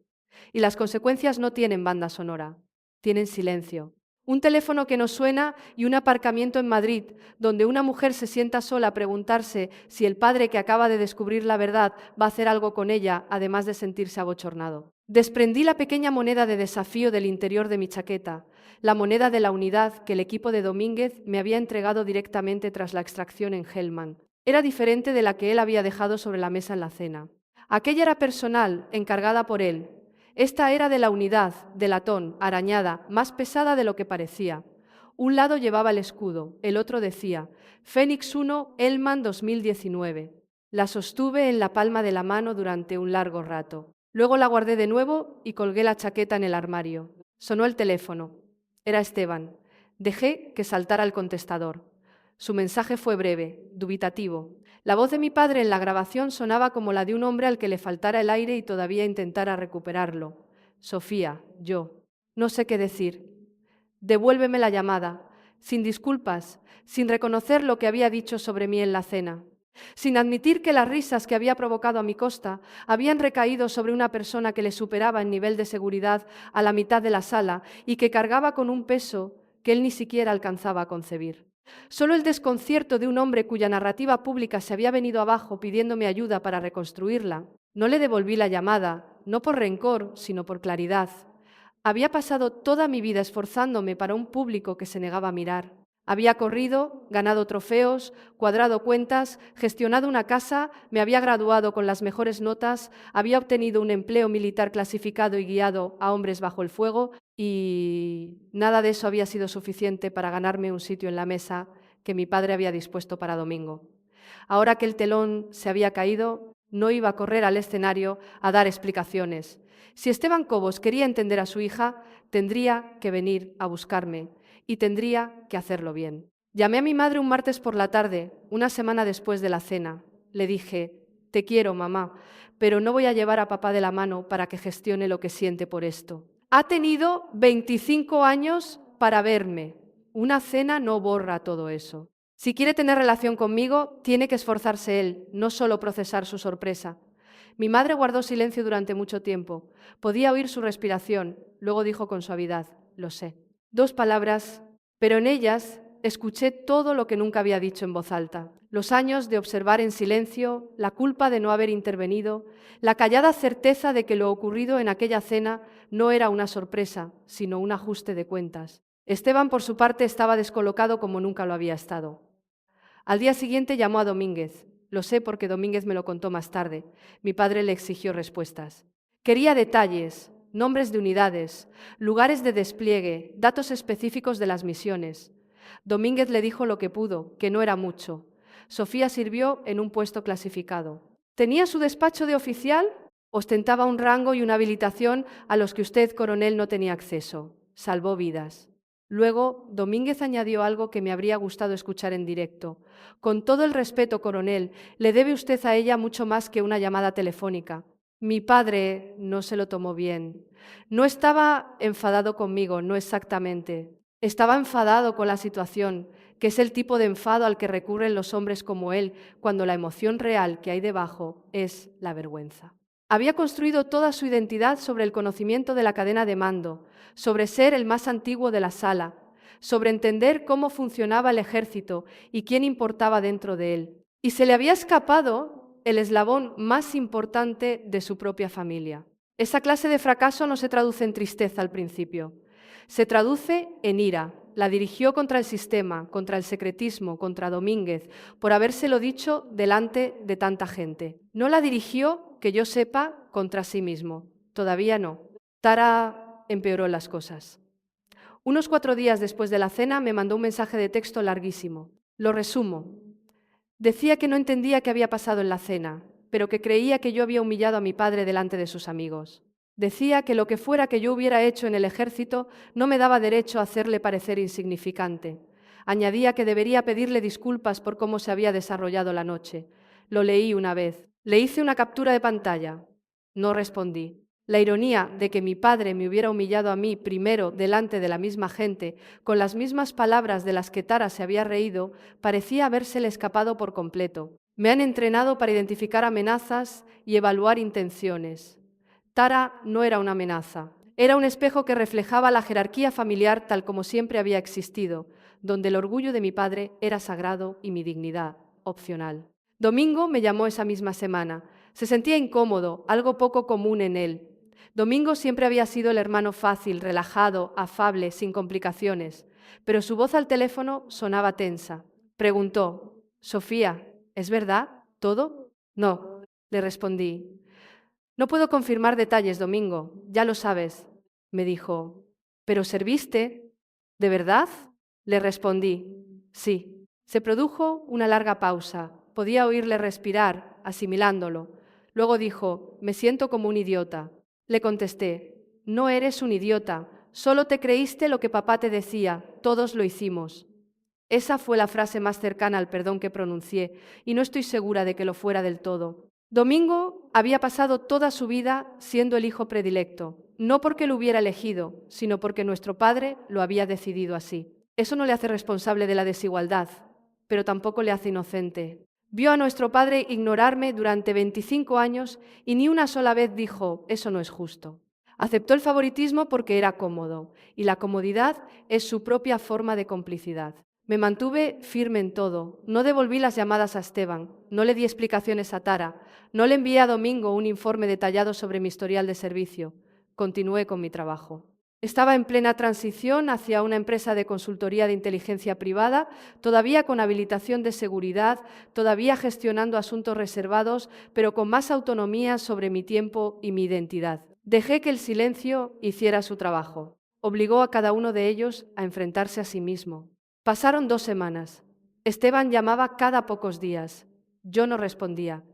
Y las consecuencias no tienen banda sonora. Tienen silencio. Un teléfono que no suena y un aparcamiento en Madrid, donde una mujer se sienta sola a preguntarse si el padre que acaba de descubrir la verdad va a hacer algo con ella, además de sentirse abochornado. Desprendí la pequeña moneda de desafío del interior de mi chaqueta, la moneda de la unidad que el equipo de Domínguez me había entregado directamente tras la extracción en Hellman. Era diferente de la que él había dejado sobre la mesa en la cena. Aquella era personal, encargada por él. Esta era de la unidad, de latón, arañada, más pesada de lo que parecía. Un lado llevaba el escudo, el otro decía Fénix 1, Hellman 2019. La sostuve en la palma de la mano durante un largo rato. Luego la guardé de nuevo y colgué la chaqueta en el armario. Sonó el teléfono. Era Esteban. Dejé que saltara el contestador. Su mensaje fue breve, dubitativo. La voz de mi padre en la grabación sonaba como la de un hombre al que le faltara el aire y todavía intentara recuperarlo. Sofía, yo. No sé qué decir. Devuélveme la llamada, sin disculpas, sin reconocer lo que había dicho sobre mí en la cena, sin admitir que las risas que había provocado a mi costa habían recaído sobre una persona que le superaba en nivel de seguridad a la mitad de la sala y que cargaba con un peso que él ni siquiera alcanzaba a concebir. Solo el desconcierto de un hombre cuya narrativa pública se había venido abajo pidiéndome ayuda para reconstruirla. No le devolví la llamada, no por rencor, sino por claridad. Había pasado toda mi vida esforzándome para un público que se negaba a mirar. Había corrido, ganado trofeos, cuadrado cuentas, gestionado una casa, me había graduado con las mejores notas, había obtenido un empleo militar clasificado y guiado a hombres bajo el fuego y nada de eso había sido suficiente para ganarme un sitio en la mesa que mi padre había dispuesto para domingo. Ahora que el telón se había caído, no iba a correr al escenario a dar explicaciones. Si Esteban Cobos quería entender a su hija, tendría que venir a buscarme y tendría que hacerlo bien. Llamé a mi madre un martes por la tarde, una semana después de la cena. Le dije, te quiero, mamá, pero no voy a llevar a papá de la mano para que gestione lo que siente por esto. Ha tenido 25 años para verme. Una cena no borra todo eso. Si quiere tener relación conmigo, tiene que esforzarse él, no solo procesar su sorpresa. Mi madre guardó silencio durante mucho tiempo. Podía oír su respiración. Luego dijo con suavidad, lo sé. 2 palabras, pero en ellas escuché todo lo que nunca había dicho en voz alta. Los años de observar en silencio, la culpa de no haber intervenido, la callada certeza de que lo ocurrido en aquella cena no era una sorpresa, sino un ajuste de cuentas. Esteban, por su parte, estaba descolocado como nunca lo había estado. Al día siguiente llamó a Domínguez. Lo sé porque Domínguez me lo contó más tarde. Mi padre le exigió respuestas. Quería detalles, nombres de unidades, lugares de despliegue, datos específicos de las misiones. Domínguez le dijo lo que pudo, que no era mucho. Sofía sirvió en un puesto clasificado. ¿Tenía su despacho de oficial? Ostentaba un rango y una habilitación a los que usted, coronel, no tenía acceso. Salvó vidas. Luego, Domínguez añadió algo que me habría gustado escuchar en directo. Con todo el respeto, coronel, le debe usted a ella mucho más que una llamada telefónica. Mi padre no se lo tomó bien. No estaba enfadado conmigo, no exactamente. Estaba enfadado con la situación, que es el tipo de enfado al que recurren los hombres como él cuando la emoción real que hay debajo es la vergüenza. Había construido toda su identidad sobre el conocimiento de la cadena de mando, sobre ser el más antiguo de la sala, sobre entender cómo funcionaba el ejército y quién importaba dentro de él. Y se le había escapado el eslabón más importante de su propia familia. Esa clase de fracaso no se traduce en tristeza al principio, se traduce en ira. La dirigió contra el sistema, contra el secretismo, contra Domínguez, por habérselo dicho delante de tanta gente. No la dirigió, que yo sepa, contra sí mismo. Todavía no. Tara empeoró las cosas. Unos 4 días después de la cena me mandó un mensaje de texto larguísimo. Lo resumo. Decía que no entendía qué había pasado en la cena, pero que creía que yo había humillado a mi padre delante de sus amigos. Decía que lo que fuera que yo hubiera hecho en el ejército no me daba derecho a hacerle parecer insignificante. Añadía que debería pedirle disculpas por cómo se había desarrollado la noche. Lo leí una vez. Le hice una captura de pantalla. No respondí. La ironía de que mi padre me hubiera humillado a mí primero delante de la misma gente, con las mismas palabras de las que Tara se había reído, parecía habérsele escapado por completo. Me han entrenado para identificar amenazas y evaluar intenciones. Tara no era una amenaza. Era un espejo que reflejaba la jerarquía familiar tal como siempre había existido, donde el orgullo de mi padre era sagrado y mi dignidad, opcional. Domingo me llamó esa misma semana. Se sentía incómodo, algo poco común en él. Domingo siempre había sido el hermano fácil, relajado, afable, sin complicaciones, pero su voz al teléfono sonaba tensa. Preguntó: «Sofía, ¿es verdad todo?» «No», le respondí. «No puedo confirmar detalles, Domingo, ya lo sabes», me dijo. «¿Pero serviste? ¿De verdad?» Le respondí. «Sí». Se produjo una larga pausa. Podía oírle respirar, asimilándolo. Luego dijo: «Me siento como un idiota». Le contesté: «No eres un idiota, solo te creíste lo que papá te decía, todos lo hicimos». Esa fue la frase más cercana al perdón que pronuncié, y no estoy segura de que lo fuera del todo. Domingo había pasado toda su vida siendo el hijo predilecto, no porque lo hubiera elegido, sino porque nuestro padre lo había decidido así. Eso no le hace responsable de la desigualdad, pero tampoco le hace inocente. Vio a nuestro padre ignorarme durante 25 años y ni una sola vez dijo: «Eso no es justo». Aceptó el favoritismo porque era cómodo, y la comodidad es su propia forma de complicidad. Me mantuve firme en todo. No devolví las llamadas a Esteban, no le di explicaciones a Tara, no le envié a Domingo un informe detallado sobre mi historial de servicio. Continué con mi trabajo. Estaba en plena transición hacia una empresa de consultoría de inteligencia privada, todavía con habilitación de seguridad, todavía gestionando asuntos reservados, pero con más autonomía sobre mi tiempo y mi identidad. Dejé que el silencio hiciera su trabajo. Obligó a cada uno de ellos a enfrentarse a sí mismo. Pasaron 2 semanas. Esteban llamaba cada pocos días. Yo no respondía.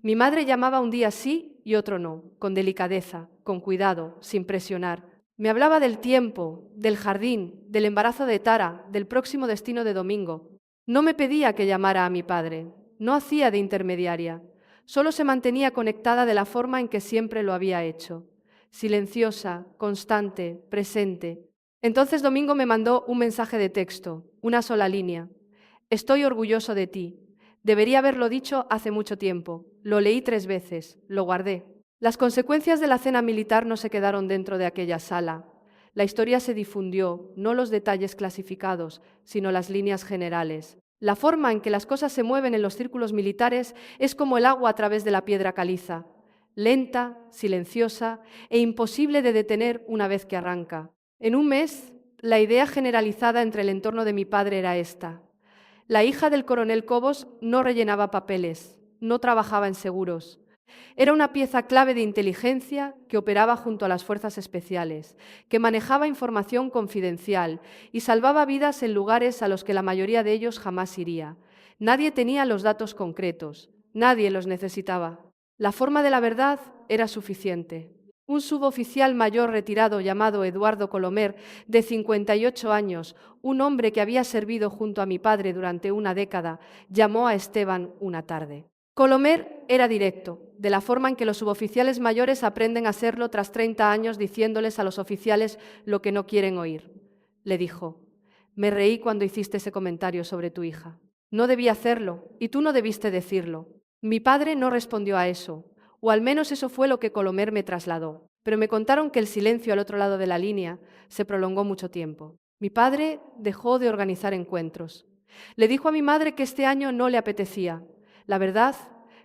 Mi madre llamaba un día sí y otro no, con delicadeza, con cuidado, sin presionar. Me hablaba del tiempo, del jardín, del embarazo de Tara, del próximo destino de Domingo. No me pedía que llamara a mi padre, no hacía de intermediaria. Solo se mantenía conectada de la forma en que siempre lo había hecho. Silenciosa, constante, presente. Entonces Domingo me mandó un mensaje de texto, una sola línea. «Estoy orgulloso de ti. Debería haberlo dicho hace mucho tiempo. Lo leí 3 veces, lo guardé». Las consecuencias de la cena militar no se quedaron dentro de aquella sala. La historia se difundió, no los detalles clasificados, sino las líneas generales. La forma en que las cosas se mueven en los círculos militares es como el agua a través de la piedra caliza, lenta, silenciosa e imposible de detener una vez que arranca. En un mes, la idea generalizada entre el entorno de mi padre era esta. La hija del coronel Cobos no rellenaba papeles, no trabajaba en seguros, Era una pieza clave de inteligencia que operaba junto a las fuerzas especiales, que manejaba información confidencial y salvaba vidas en lugares a los que la mayoría de ellos jamás iría. Nadie tenía los datos concretos, nadie los necesitaba. La forma de la verdad era suficiente. Un suboficial mayor retirado llamado Eduardo Colomer, de 58 años, un hombre que había servido junto a mi padre durante una década, llamó a Esteban una tarde. Colomer era directo, de la forma en que los suboficiales mayores aprenden a serlo tras 30 años diciéndoles a los oficiales lo que no quieren oír. Le dijo: «Me reí cuando hiciste ese comentario sobre tu hija. No debí hacerlo y tú no debiste decirlo». Mi padre no respondió a eso, o al menos eso fue lo que Colomer me trasladó, pero me contaron que el silencio al otro lado de la línea se prolongó mucho tiempo. Mi padre dejó de organizar encuentros. Le dijo a mi madre que este año no le apetecía. La verdad,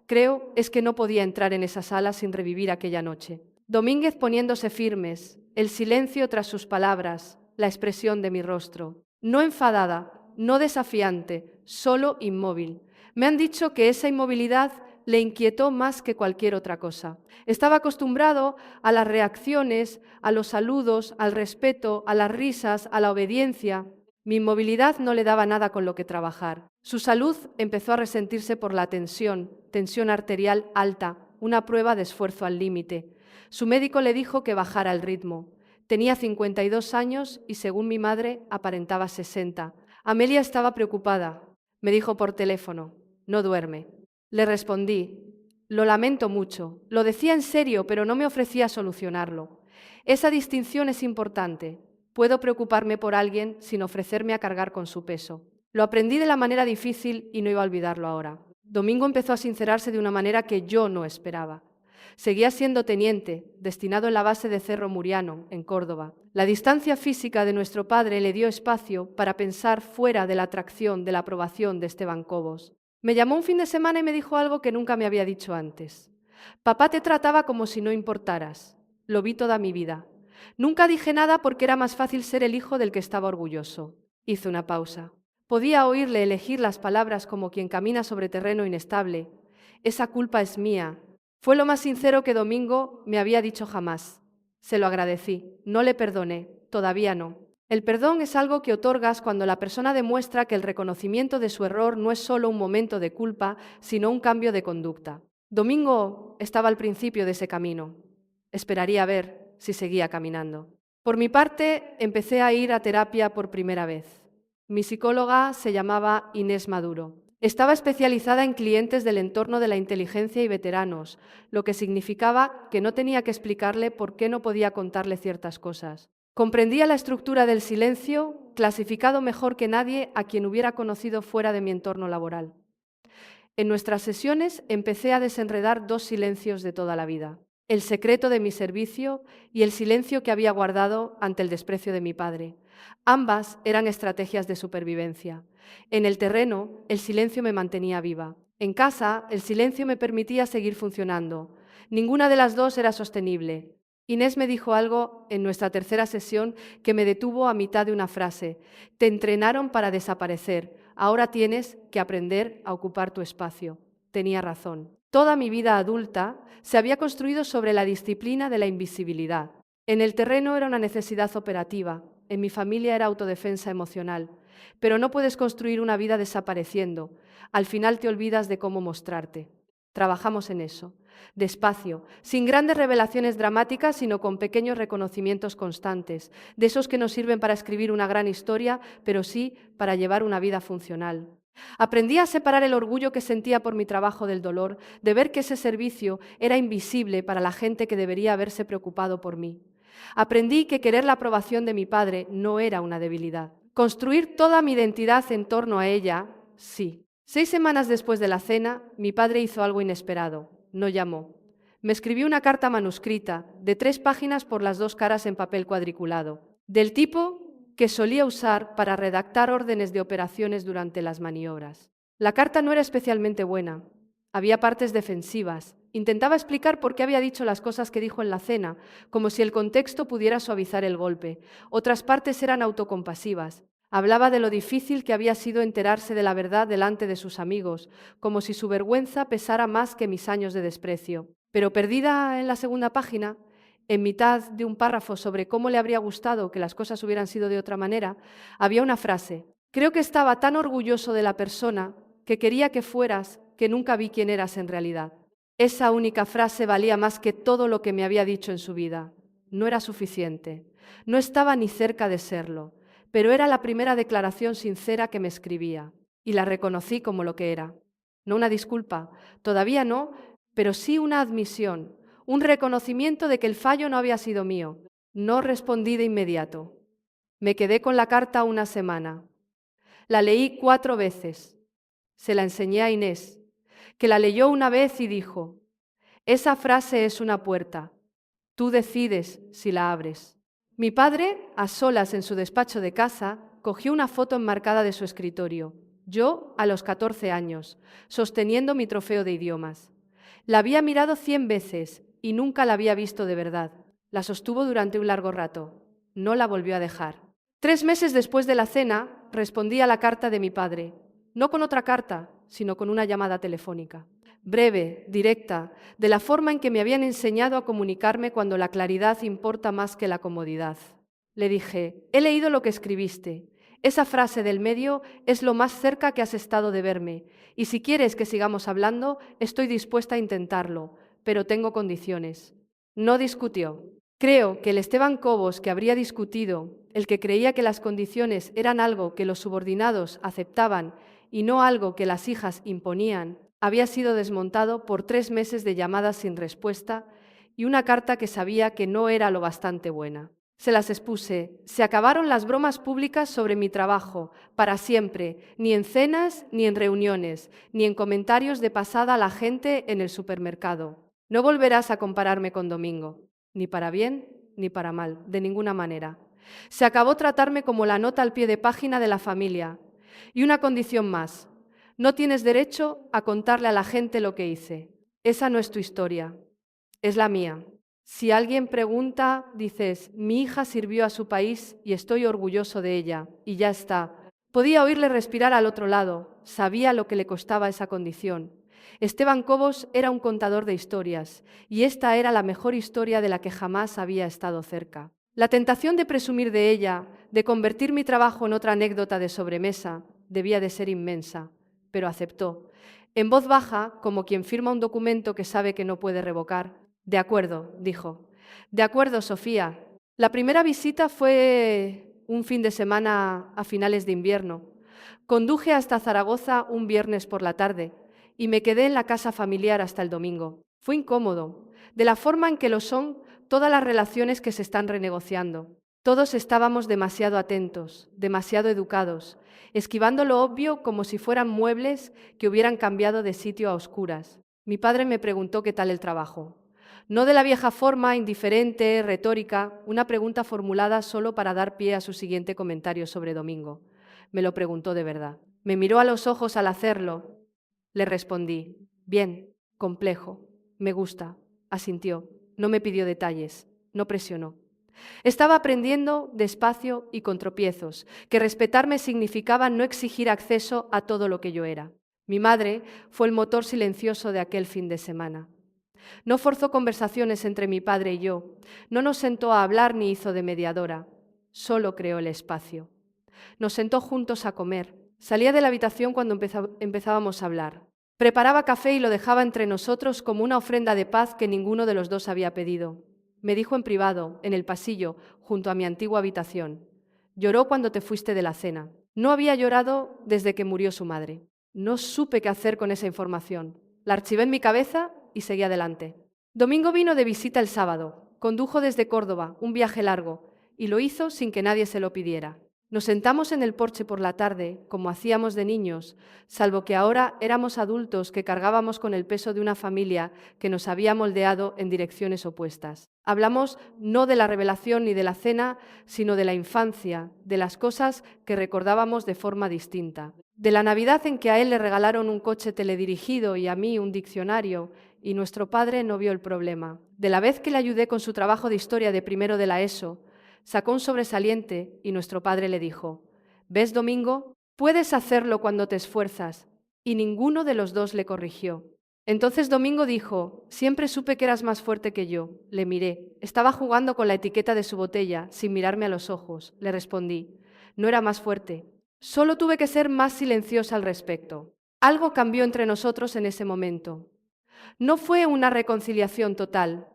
creo, es que no podía entrar en esa sala sin revivir aquella noche. Domínguez poniéndose firmes, el silencio tras sus palabras, la expresión de mi rostro. No enfadada, no desafiante, solo inmóvil. Me han dicho que esa inmovilidad le inquietó más que cualquier otra cosa. Estaba acostumbrado a las reacciones, a los saludos, al respeto, a las risas, a la obediencia. Mi inmovilidad no le daba nada con lo que trabajar. Su salud empezó a resentirse por la tensión arterial alta, una prueba de esfuerzo al límite. Su médico le dijo que bajara el ritmo. Tenía 52 años y, según mi madre, aparentaba 60. Amelia estaba preocupada. Me dijo por teléfono: «No duerme». Le respondí: «Lo lamento mucho». Lo decía en serio, pero no me ofrecía solucionarlo. Esa distinción es importante. Puedo preocuparme por alguien sin ofrecerme a cargar con su peso. Lo aprendí de la manera difícil y no iba a olvidarlo ahora. Domingo empezó a sincerarse de una manera que yo no esperaba. Seguía siendo teniente, destinado en la base de Cerro Muriano, en Córdoba. La distancia física de nuestro padre le dio espacio para pensar fuera de la atracción, de la aprobación de Esteban Cobos. Me llamó un fin de semana y me dijo algo que nunca me había dicho antes. «Papá te trataba como si no importaras. Lo vi toda mi vida. Nunca dije nada porque era más fácil ser el hijo del que estaba orgulloso». Hizo una pausa. Podía oírle elegir las palabras como quien camina sobre terreno inestable. «Esa culpa es mía». Fue lo más sincero que Domingo me había dicho jamás. Se lo agradecí. No le perdoné. Todavía no. El perdón es algo que otorgas cuando la persona demuestra que el reconocimiento de su error no es solo un momento de culpa, sino un cambio de conducta. Domingo estaba al principio de ese camino. Esperaría a ver si seguía caminando. Por mi parte, empecé a ir a terapia por primera vez. Mi psicóloga se llamaba Inés Maduro. Estaba especializada en clientes del entorno de la inteligencia y veteranos, lo que significaba que no tenía que explicarle por qué no podía contarle ciertas cosas. Comprendía la estructura del silencio, clasificado mejor que nadie a quien hubiera conocido fuera de mi entorno laboral. En nuestras sesiones empecé a desenredar dos silencios de toda la vida: el secreto de mi servicio y el silencio que había guardado ante el desprecio de mi padre. Ambas eran estrategias de supervivencia. En el terreno, el silencio me mantenía viva. En casa, el silencio me permitía seguir funcionando. Ninguna de las dos era sostenible. Inés me dijo algo en nuestra tercera sesión que me detuvo a mitad de una frase: «Te entrenaron para desaparecer. Ahora tienes que aprender a ocupar tu espacio». Tenía razón. Toda mi vida adulta se había construido sobre la disciplina de la invisibilidad. En el terreno era una necesidad operativa, en mi familia era autodefensa emocional. Pero no puedes construir una vida desapareciendo. Al final te olvidas de cómo mostrarte. Trabajamos en eso, despacio, sin grandes revelaciones dramáticas, sino con pequeños reconocimientos constantes, de esos que no sirven para escribir una gran historia, pero sí para llevar una vida funcional. Aprendí a separar el orgullo que sentía por mi trabajo del dolor, de ver que ese servicio era invisible para la gente que debería haberse preocupado por mí. Aprendí que querer la aprobación de mi padre no era una debilidad. Construir toda mi identidad en torno a ella, sí. 6 semanas después de la cena, mi padre hizo algo inesperado. No llamó. Me escribió una carta manuscrita, de 3 páginas por las 2 caras en papel cuadriculado, del tipo que solía usar para redactar órdenes de operaciones durante las maniobras. La carta no era especialmente buena. Había partes defensivas. Intentaba explicar por qué había dicho las cosas que dijo en la cena, como si el contexto pudiera suavizar el golpe. Otras partes eran autocompasivas. Hablaba de lo difícil que había sido enterarse de la verdad delante de sus amigos, como si su vergüenza pesara más que mis años de desprecio. Pero perdida en la segunda página, en mitad de un párrafo sobre cómo le habría gustado que las cosas hubieran sido de otra manera, había una frase: creo que estaba tan orgulloso de la persona que quería que fueras que nunca vi quién eras en realidad. Esa única frase valía más que todo lo que me había dicho en su vida. No era suficiente, no estaba ni cerca de serlo, pero era la primera declaración sincera que me escribía, y la reconocí como lo que era. No una disculpa, todavía no, pero sí una admisión, un reconocimiento de que el fallo no había sido mío. No respondí de inmediato. Me quedé con la carta una semana. La leí 4 veces. Se la enseñé a Inés, que la leyó una vez y dijo: esa frase es una puerta. Tú decides si la abres. Mi padre, a solas en su despacho de casa, cogió una foto enmarcada de su escritorio. Yo, a los 14 años, sosteniendo mi trofeo de idiomas. La había mirado 100 veces y nunca la había visto de verdad. La sostuvo durante un largo rato. No la volvió a dejar. 3 meses después de la cena, respondí a la carta de mi padre. No con otra carta, sino con una llamada telefónica. Breve, directa, de la forma en que me habían enseñado a comunicarme cuando la claridad importa más que la comodidad. Le dije: he leído lo que escribiste. Esa frase del medio es lo más cerca que has estado de verme, y si quieres que sigamos hablando, estoy dispuesta a intentarlo, pero tengo condiciones. No discutió. Creo que el Esteban Cobos que habría discutido, el que creía que las condiciones eran algo que los subordinados aceptaban y no algo que las hijas imponían, había sido desmontado por 3 meses de llamadas sin respuesta y una carta que sabía que no era lo bastante buena. Se las expuse. Se acabaron las bromas públicas sobre mi trabajo, para siempre, ni en cenas, ni en reuniones, ni en comentarios de pasada a la gente en el supermercado. No volverás a compararme con Domingo, ni para bien ni para mal, de ninguna manera. Se acabó tratarme como la nota al pie de página de la familia. Y una condición más: no tienes derecho a contarle a la gente lo que hice. Esa no es tu historia, es la mía. Si alguien pregunta, dices: mi hija sirvió a su país y estoy orgulloso de ella, y ya está. Podía oírle respirar al otro lado, sabía lo que le costaba esa condición. Esteban Cobos era un contador de historias, y esta era la mejor historia de la que jamás había estado cerca. La tentación de presumir de ella, de convertir mi trabajo en otra anécdota de sobremesa, debía de ser inmensa, pero aceptó. En voz baja, como quien firma un documento que sabe que no puede revocar. De acuerdo, dijo. De acuerdo, Sofía. La primera visita fue un fin de semana a finales de invierno. Conduje hasta Zaragoza un viernes por la tarde y me quedé en la casa familiar hasta el domingo. Fue incómodo, de la forma en que lo son todas las relaciones que se están renegociando. Todos estábamos demasiado atentos, demasiado educados, esquivando lo obvio como si fueran muebles que hubieran cambiado de sitio a oscuras. Mi padre me preguntó qué tal el trabajo. No de la vieja forma, indiferente, retórica, una pregunta formulada solo para dar pie a su siguiente comentario sobre Domingo. Me lo preguntó de verdad. Me miró a los ojos al hacerlo. Le respondí: bien, complejo, me gusta. Asintió. No me pidió detalles, no presionó. Estaba aprendiendo despacio y con tropiezos, que respetarme significaba no exigir acceso a todo lo que yo era. Mi madre fue el motor silencioso de aquel fin de semana. No forzó conversaciones entre mi padre y yo, no nos sentó a hablar ni hizo de mediadora, solo creó el espacio. Nos sentó juntos a comer. Salía de la habitación cuando empezábamos a hablar. Preparaba café y lo dejaba entre nosotros como una ofrenda de paz que ninguno de los dos había pedido. Me dijo en privado, en el pasillo, junto a mi antigua habitación: lloró cuando te fuiste de la cena. No había llorado desde que murió su madre. No supe qué hacer con esa información. La archivé en mi cabeza y seguí adelante. Domingo vino de visita el sábado. Condujo desde Córdoba, un viaje largo, y lo hizo sin que nadie se lo pidiera. Nos sentamos en el porche por la tarde, como hacíamos de niños, salvo que ahora éramos adultos que cargábamos con el peso de una familia que nos había moldeado en direcciones opuestas. Hablamos no de la revelación ni de la cena, sino de la infancia, de las cosas que recordábamos de forma distinta. De la Navidad en que a él le regalaron un coche teledirigido y a mí un diccionario, y nuestro padre no vio el problema. De la vez que le ayudé con su trabajo de historia de primero de la ESO, sacó un sobresaliente y nuestro padre le dijo: ¿Ves, Domingo? Puedes hacerlo cuando te esfuerzas. Y ninguno de los dos le corrigió. Entonces Domingo dijo: siempre supe que eras más fuerte que yo. Le miré. Estaba jugando con la etiqueta de su botella, sin mirarme a los ojos. Le respondí: no era más fuerte. Solo tuve que ser más silenciosa al respecto. Algo cambió entre nosotros en ese momento. No fue una reconciliación total,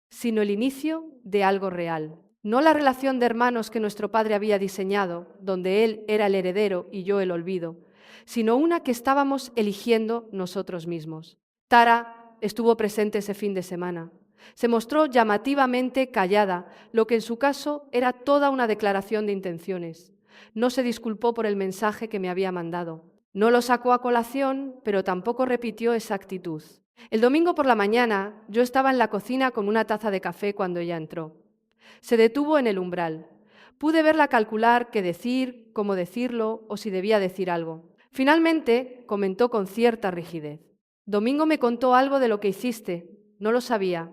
sino el inicio de algo real. No la relación de hermanos que nuestro padre había diseñado, donde él era el heredero y yo el olvido, sino una que estábamos eligiendo nosotros mismos. Tara estuvo presente ese fin de semana. Se mostró llamativamente callada, lo que en su caso era toda una declaración de intenciones. No se disculpó por el mensaje que me había mandado. No lo sacó a colación, pero tampoco repitió esa actitud. El domingo por la mañana yo estaba en la cocina con una taza de café cuando ella entró. Se detuvo en el umbral. Pude verla calcular qué decir, cómo decirlo o si debía decir algo. Finalmente comentó con cierta rigidez: Domingo me contó algo de lo que hiciste. No lo sabía.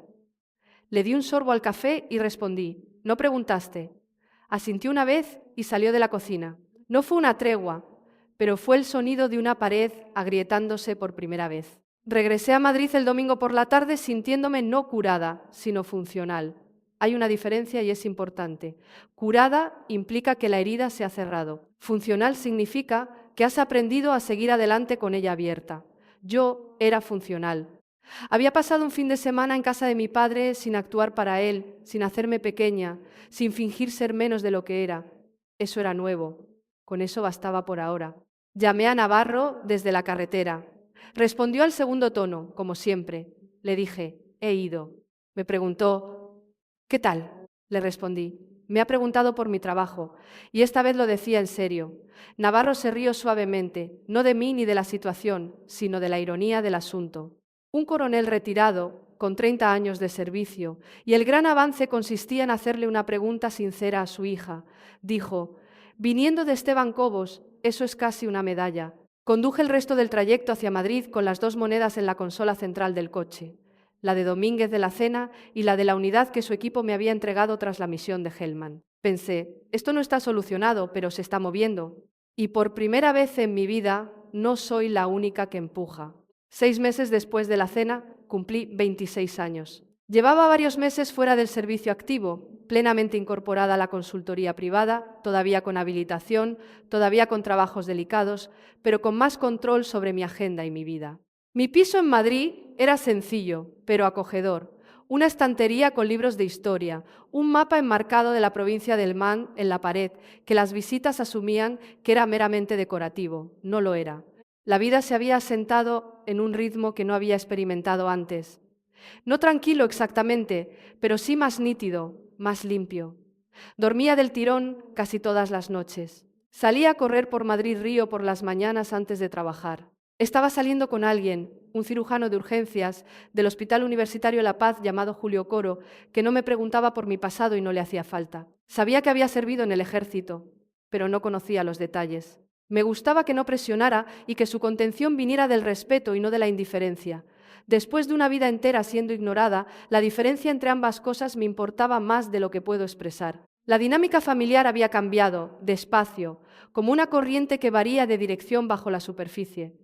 Le di un sorbo al café y respondí: no preguntaste. Asintió una vez y salió de la cocina. No fue una tregua, pero fue el sonido de una pared agrietándose por primera vez. Regresé a Madrid el domingo por la tarde sintiéndome no curada, sino funcional. Hay una diferencia y es importante. Curada implica que la herida se ha cerrado. Funcional significa que has aprendido a seguir adelante con ella abierta. Yo era funcional. Había pasado un fin de semana en casa de mi padre sin actuar para él, sin hacerme pequeña, sin fingir ser menos de lo que era. Eso era nuevo. Con eso bastaba por ahora. Llamé a Navarro desde la carretera. Respondió al segundo tono, como siempre. Le dije: he ido. Me preguntó: ¿qué tal? Le respondí: me ha preguntado por mi trabajo, y esta vez lo decía en serio. Navarro se rió suavemente, no de mí ni de la situación, sino de la ironía del asunto. Un coronel retirado, con 30 años de servicio, y el gran avance consistía en hacerle una pregunta sincera a su hija. Dijo: viniendo de Esteban Cobos, eso es casi una medalla. Conduje el resto del trayecto hacia Madrid con las 2 monedas en la consola central del coche, la de Domínguez de la Cena y la de la unidad que su equipo me había entregado tras la misión de Hellman. Pensé: esto no está solucionado, pero se está moviendo. Y por primera vez en mi vida no soy la única que empuja. 6 meses después de la cena, cumplí 26 años. Llevaba varios meses fuera del servicio activo, plenamente incorporada a la consultoría privada, todavía con habilitación, todavía con trabajos delicados, pero con más control sobre mi agenda y mi vida. Mi piso en Madrid era sencillo, pero acogedor. Una estantería con libros de historia, un mapa enmarcado de la provincia del Man en la pared, que las visitas asumían que era meramente decorativo. No lo era. La vida se había asentado en un ritmo que no había experimentado antes. No tranquilo exactamente, pero sí más nítido, más limpio. Dormía del tirón casi todas las noches. Salía a correr por Madrid Río por las mañanas antes de trabajar. Estaba saliendo con alguien, un cirujano de urgencias del Hospital Universitario La Paz llamado Julio Coro, que no me preguntaba por mi pasado y no le hacía falta. Sabía que había servido en el ejército, pero no conocía los detalles. Me gustaba que no presionara y que su contención viniera del respeto y no de la indiferencia. Después de una vida entera siendo ignorada, la diferencia entre ambas cosas me importaba más de lo que puedo expresar. La dinámica familiar había cambiado, despacio, como una corriente que varía de dirección bajo la superficie.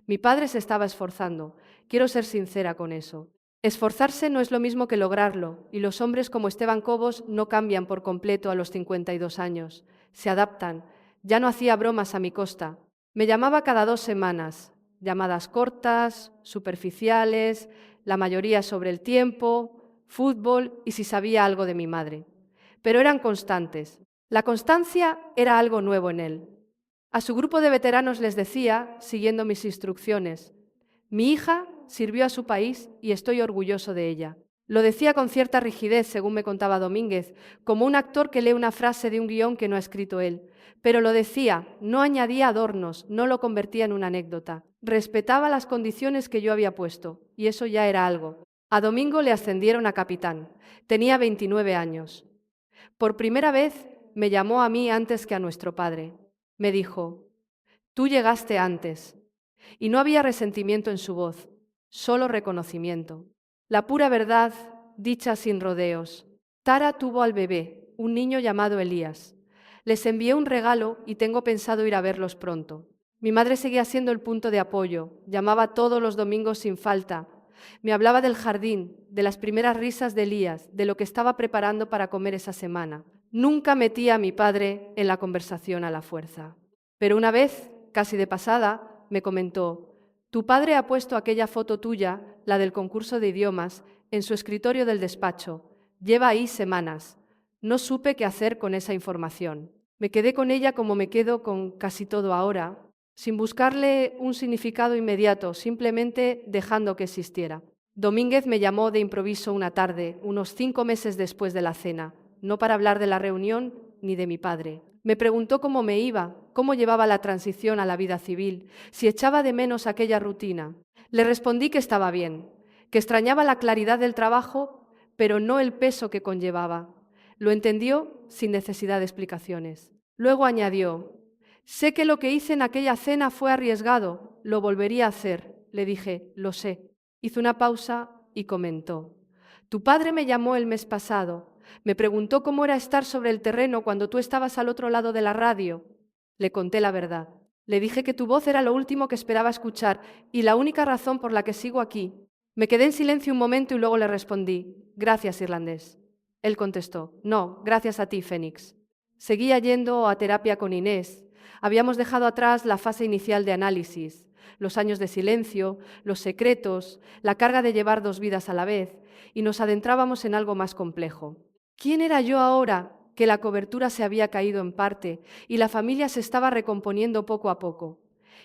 Mi padre se estaba esforzando. Quiero ser sincera con eso. Esforzarse no es lo mismo que lograrlo, y los hombres como Esteban Cobos no cambian por completo a los 52 años. Se adaptan. Ya no hacía bromas a mi costa. Me llamaba cada 2 semanas. Llamadas cortas, superficiales, la mayoría sobre el tiempo, fútbol y si sabía algo de mi madre. Pero eran constantes. La constancia era algo nuevo en él. A su grupo de veteranos les decía, siguiendo mis instrucciones: mi hija sirvió a su país y estoy orgulloso de ella. Lo decía con cierta rigidez, según me contaba Domínguez, como un actor que lee una frase de un guión que no ha escrito él. Pero lo decía, no añadía adornos, no lo convertía en una anécdota. Respetaba las condiciones que yo había puesto, y eso ya era algo. A Domingo le ascendieron a capitán. Tenía 29 años. Por primera vez me llamó a mí antes que a nuestro padre. Me dijo: tú llegaste antes. Y no había resentimiento en su voz, solo reconocimiento. La pura verdad, dicha sin rodeos. Tara tuvo al bebé, un niño llamado Elías. Les envié un regalo y tengo pensado ir a verlos pronto. Mi madre seguía siendo el punto de apoyo, llamaba todos los domingos sin falta. Me hablaba del jardín, de las primeras risas de Elías, de lo que estaba preparando para comer esa semana. Nunca metía a mi padre en la conversación a la fuerza. Pero una vez, casi de pasada, me comentó: «Tu padre ha puesto aquella foto tuya, la del concurso de idiomas, en su escritorio del despacho. Lleva ahí semanas. No supe qué hacer con esa información». Me quedé con ella como me quedo con casi todo ahora, sin buscarle un significado inmediato, simplemente dejando que existiera. Domínguez me llamó de improviso una tarde, unos 5 meses después de la cena, no para hablar de la reunión ni de mi padre. Me preguntó cómo me iba, cómo llevaba la transición a la vida civil, si echaba de menos aquella rutina. Le respondí que estaba bien, que extrañaba la claridad del trabajo, pero no el peso que conllevaba. Lo entendió sin necesidad de explicaciones. Luego añadió: «Sé que lo que hice en aquella cena fue arriesgado, lo volvería a hacer». Le dije: «Lo sé». Hizo una pausa y comentó: «Tu padre me llamó el mes pasado. Me preguntó cómo era estar sobre el terreno cuando tú estabas al otro lado de la radio». Le conté la verdad. Le dije que tu voz era lo último que esperaba escuchar y la única razón por la que sigo aquí. Me quedé en silencio un momento y luego le respondí: «Gracias, irlandés». Él contestó: «No, gracias a ti, Fénix». Seguía yendo a terapia con Inés. Habíamos dejado atrás la fase inicial de análisis, los años de silencio, los secretos, la carga de llevar 2 vidas a la vez, y nos adentrábamos en algo más complejo. ¿Quién era yo ahora que la cobertura se había caído en parte y la familia se estaba recomponiendo poco a poco?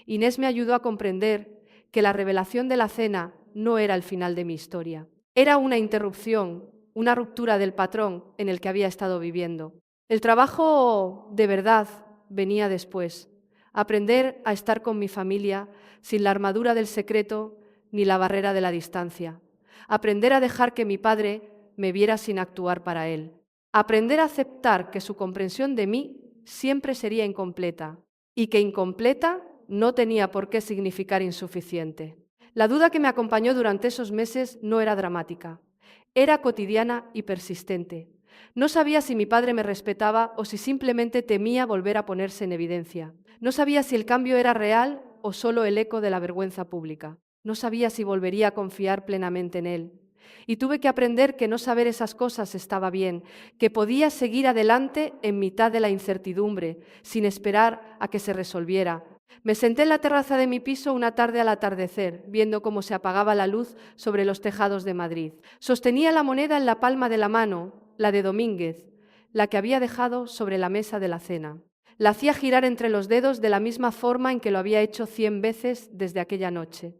Inés me ayudó a comprender que la revelación de la cena no era el final de mi historia. Era una interrupción, una ruptura del patrón en el que había estado viviendo. El trabajo de verdad venía después. Aprender a estar con mi familia sin la armadura del secreto ni la barrera de la distancia. Aprender a dejar que mi padre me viera sin actuar para él. Aprender a aceptar que su comprensión de mí siempre sería incompleta y que incompleta no tenía por qué significar insuficiente. La duda que me acompañó durante esos meses no era dramática, era cotidiana y persistente. No sabía si mi padre me respetaba o si simplemente temía volver a ponerse en evidencia. No sabía si el cambio era real o solo el eco de la vergüenza pública. No sabía si volvería a confiar plenamente en él. Y tuve que aprender que no saber esas cosas estaba bien, que podía seguir adelante en mitad de la incertidumbre, sin esperar a que se resolviera. Me senté en la terraza de mi piso una tarde al atardecer, viendo cómo se apagaba la luz sobre los tejados de Madrid. Sostenía la moneda en la palma de la mano, la de Domínguez, la que había dejado sobre la mesa de la cena. La hacía girar entre los dedos de la misma forma en que lo había hecho 100 veces desde aquella noche.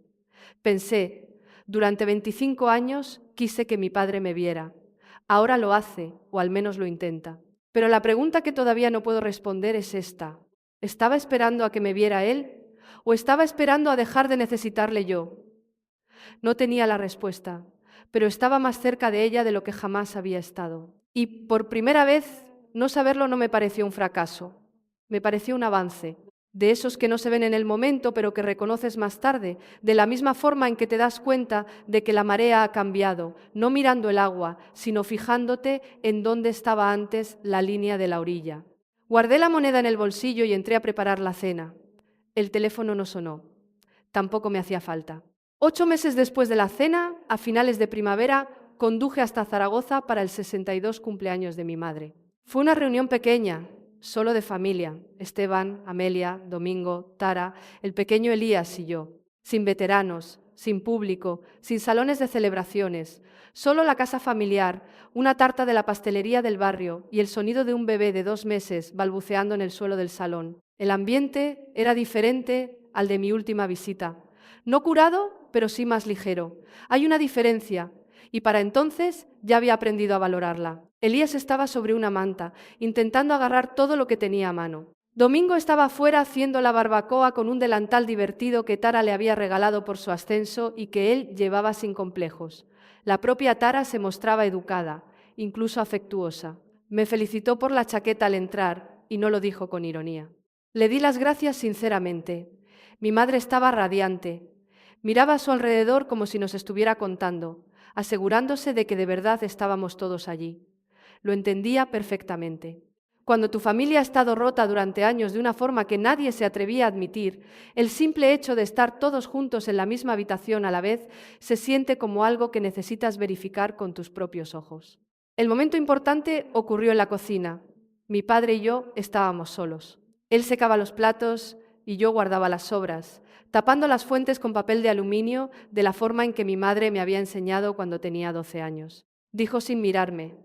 Pensé: durante 25 años quise que mi padre me viera. Ahora lo hace, o al menos lo intenta. Pero la pregunta que todavía no puedo responder es esta: ¿estaba esperando a que me viera él o estaba esperando a dejar de necesitarle yo? No tenía la respuesta, pero estaba más cerca de ella de lo que jamás había estado. Y por primera vez, no saberlo no me pareció un fracaso, me pareció un avance, de esos que no se ven en el momento, pero que reconoces más tarde, de la misma forma en que te das cuenta de que la marea ha cambiado, no mirando el agua, sino fijándote en dónde estaba antes la línea de la orilla. Guardé la moneda en el bolsillo y entré a preparar la cena. El teléfono no sonó. Tampoco me hacía falta. 8 meses después de la cena, a finales de primavera, conduje hasta Zaragoza para el 62 cumpleaños de mi madre. Fue una reunión pequeña, solo de familia: Esteban, Amelia, Domingo, Tara, el pequeño Elías y yo. Sin veteranos, sin público, sin salones de celebraciones, solo la casa familiar, una tarta de la pastelería del barrio y el sonido de un bebé de 2 meses balbuceando en el suelo del salón. El ambiente era diferente al de mi última visita. No curado, pero sí más ligero. Hay una diferencia, y para entonces ya había aprendido a valorarla. Elías estaba sobre una manta, intentando agarrar todo lo que tenía a mano. Domingo estaba afuera haciendo la barbacoa con un delantal divertido que Tara le había regalado por su ascenso y que él llevaba sin complejos. La propia Tara se mostraba educada, incluso afectuosa. Me felicitó por la chaqueta al entrar y no lo dijo con ironía. Le di las gracias sinceramente. Mi madre estaba radiante. Miraba a su alrededor como si nos estuviera contando, asegurándose de que de verdad estábamos todos allí. Lo entendía perfectamente. Cuando tu familia ha estado rota durante años de una forma que nadie se atrevía a admitir, el simple hecho de estar todos juntos en la misma habitación a la vez se siente como algo que necesitas verificar con tus propios ojos. El momento importante ocurrió en la cocina. Mi padre y yo estábamos solos. Él secaba los platos y yo guardaba las sobras, tapando las fuentes con papel de aluminio de la forma en que mi madre me había enseñado cuando tenía 12 años. Dijo sin mirarme: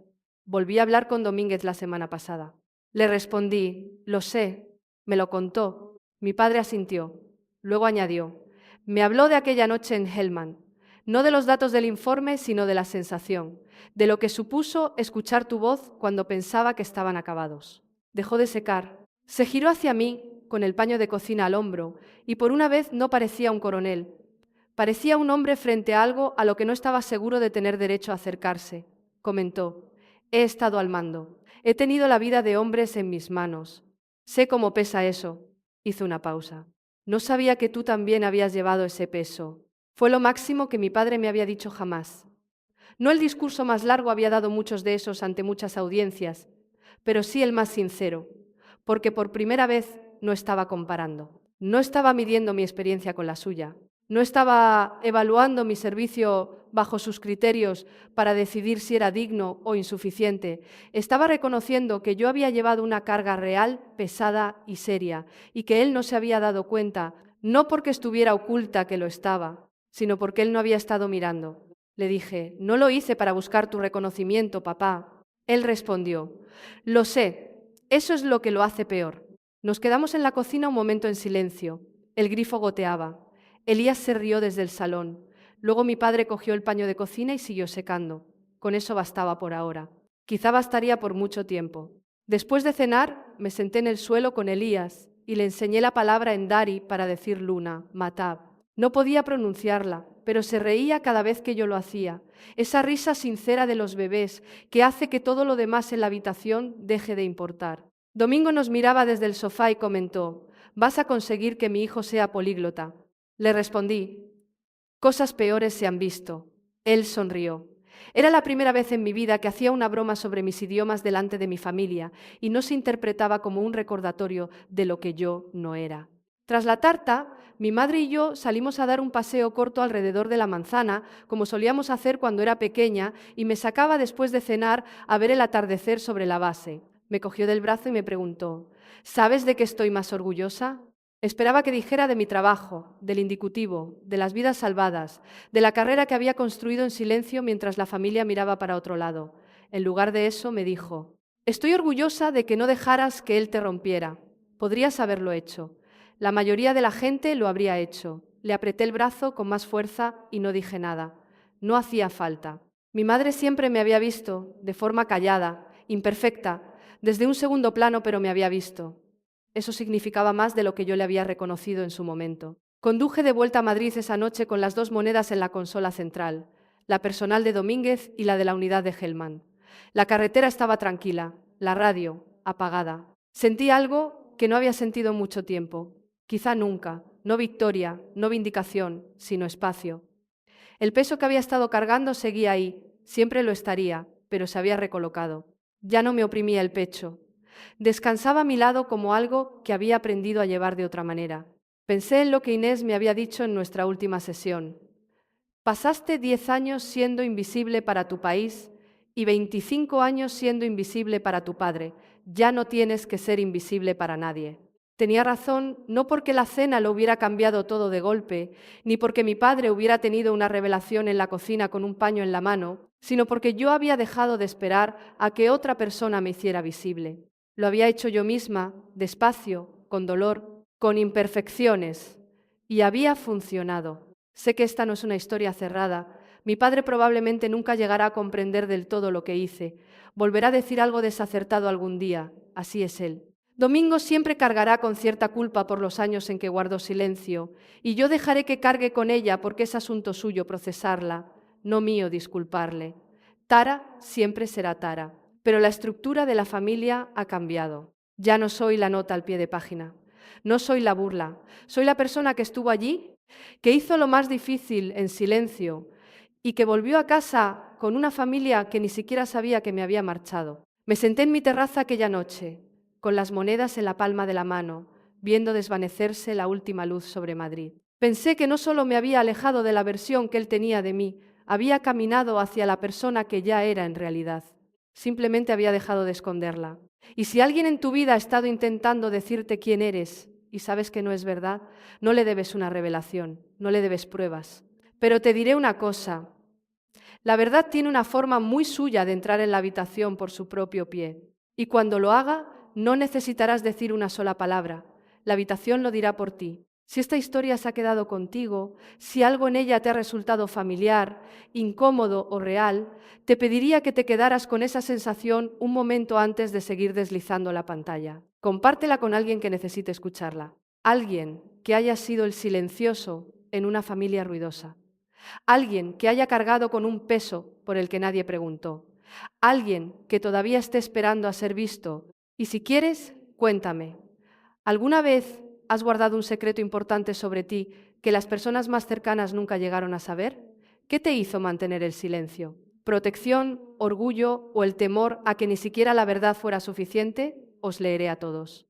«Volví a hablar con Domínguez la semana pasada». Le respondí: «Lo sé, me lo contó». Mi padre asintió. Luego añadió: «Me habló de aquella noche en Hellman, no de los datos del informe, sino de la sensación, de lo que supuso escuchar tu voz cuando pensaba que estaban acabados». Dejó de secar. Se giró hacia mí con el paño de cocina al hombro y por una vez no parecía un coronel. Parecía un hombre frente a algo a lo que no estaba seguro de tener derecho a acercarse. Comentó: «He estado al mando. He tenido la vida de hombres en mis manos. Sé cómo pesa eso». Hizo una pausa. «No sabía que tú también habías llevado ese peso». Fue lo máximo que mi padre me había dicho jamás. No el discurso más largo, había dado muchos de esos ante muchas audiencias, pero sí el más sincero, porque por primera vez no estaba comparando. No estaba midiendo mi experiencia con la suya. No estaba evaluando mi servicio bajo sus criterios para decidir si era digno o insuficiente. Estaba reconociendo que yo había llevado una carga real, pesada y seria, y que él no se había dado cuenta, no porque estuviera oculta que lo estaba, sino porque él no había estado mirando. Le dije: «No lo hice para buscar tu reconocimiento, papá». Él respondió: «Lo sé, eso es lo que lo hace peor». Nos quedamos en la cocina un momento en silencio. El grifo goteaba. Elías se rió desde el salón. Luego mi padre cogió el paño de cocina y siguió secando. Con eso bastaba por ahora. Quizá bastaría por mucho tiempo. Después de cenar, me senté en el suelo con Elías y le enseñé la palabra en dari para decir luna, matab. No podía pronunciarla, pero se reía cada vez que yo lo hacía. Esa risa sincera de los bebés que hace que todo lo demás en la habitación deje de importar. Domingo nos miraba desde el sofá y comentó: «Vas a conseguir que mi hijo sea políglota». Le respondí: «Cosas peores se han visto». Él sonrió. Era la primera vez en mi vida que hacía una broma sobre mis idiomas delante de mi familia y no se interpretaba como un recordatorio de lo que yo no era. Tras la tarta, mi madre y yo salimos a dar un paseo corto alrededor de la manzana, como solíamos hacer cuando era pequeña, y me sacaba después de cenar a ver el atardecer sobre la base. Me cogió del brazo y me preguntó: «¿Sabes de qué estoy más orgullosa?». Esperaba que dijera de mi trabajo, del indicutivo, de las vidas salvadas, de la carrera que había construido en silencio mientras la familia miraba para otro lado. En lugar de eso me dijo: «Estoy orgullosa de que no dejaras que él te rompiera. Podrías haberlo hecho. La mayoría de la gente lo habría hecho». Le apreté el brazo con más fuerza y no dije nada. No hacía falta. Mi madre siempre me había visto, de forma callada, imperfecta, desde un segundo plano, pero me había visto. Eso significaba más de lo que yo le había reconocido en su momento. Conduje de vuelta a Madrid esa noche con las 2 monedas en la consola central, la personal de Domínguez y la de la unidad de Hellman. La carretera estaba tranquila, la radio apagada. Sentí algo que no había sentido en mucho tiempo, quizá nunca, no victoria, no vindicación, sino espacio. El peso que había estado cargando seguía ahí, siempre lo estaría, pero se había recolocado. Ya no me oprimía el pecho. Descansaba a mi lado como algo que había aprendido a llevar de otra manera. Pensé en lo que Inés me había dicho en nuestra última sesión. Pasaste 10 años siendo invisible para tu país y 25 años siendo invisible para tu padre. Ya no tienes que ser invisible para nadie. Tenía razón, no porque la cena lo hubiera cambiado todo de golpe, ni porque mi padre hubiera tenido una revelación en la cocina con un paño en la mano, sino porque yo había dejado de esperar a que otra persona me hiciera visible. Lo había hecho yo misma, despacio, con dolor, con imperfecciones, y había funcionado. Sé que esta no es una historia cerrada. Mi padre probablemente nunca llegará a comprender del todo lo que hice. Volverá a decir algo desacertado algún día. Así es él. Domingo siempre cargará con cierta culpa por los años en que guardó silencio, y yo dejaré que cargue con ella porque es asunto suyo procesarla, no mío disculparle. Tara siempre será Tara, pero la estructura de la familia ha cambiado. Ya no soy la nota al pie de página, no soy la burla, soy la persona que estuvo allí, que hizo lo más difícil en silencio y que volvió a casa con una familia que ni siquiera sabía que me había marchado. Me senté en mi terraza aquella noche. con las monedas en la palma de la mano, viendo desvanecerse la última luz sobre Madrid. Pensé que no solo me había alejado de la versión que él tenía de mí, había caminado hacia la persona que ya era en realidad. Simplemente había dejado de esconderla. Y si alguien en tu vida ha estado intentando decirte quién eres y sabes que no es verdad, no le debes una revelación, no le debes pruebas. Pero te diré una cosa. La verdad tiene una forma muy suya de entrar en la habitación por su propio pie. Y cuando lo haga, no necesitarás decir una sola palabra. La habitación lo dirá por ti. Si esta historia se ha quedado contigo, si algo en ella te ha resultado familiar, incómodo o real, te pediría que te quedaras con esa sensación un momento antes de seguir deslizando la pantalla. Compártela con alguien que necesite escucharla. Alguien que haya sido el silencioso en una familia ruidosa. Alguien que haya cargado con un peso por el que nadie preguntó. Alguien que todavía esté esperando a ser visto. Y si quieres, cuéntame. ¿Alguna vez has guardado un secreto importante sobre ti que las personas más cercanas nunca llegaron a saber? ¿Qué te hizo mantener el silencio? ¿Protección, orgullo o el temor a que ni siquiera la verdad fuera suficiente? Os leeré a todos.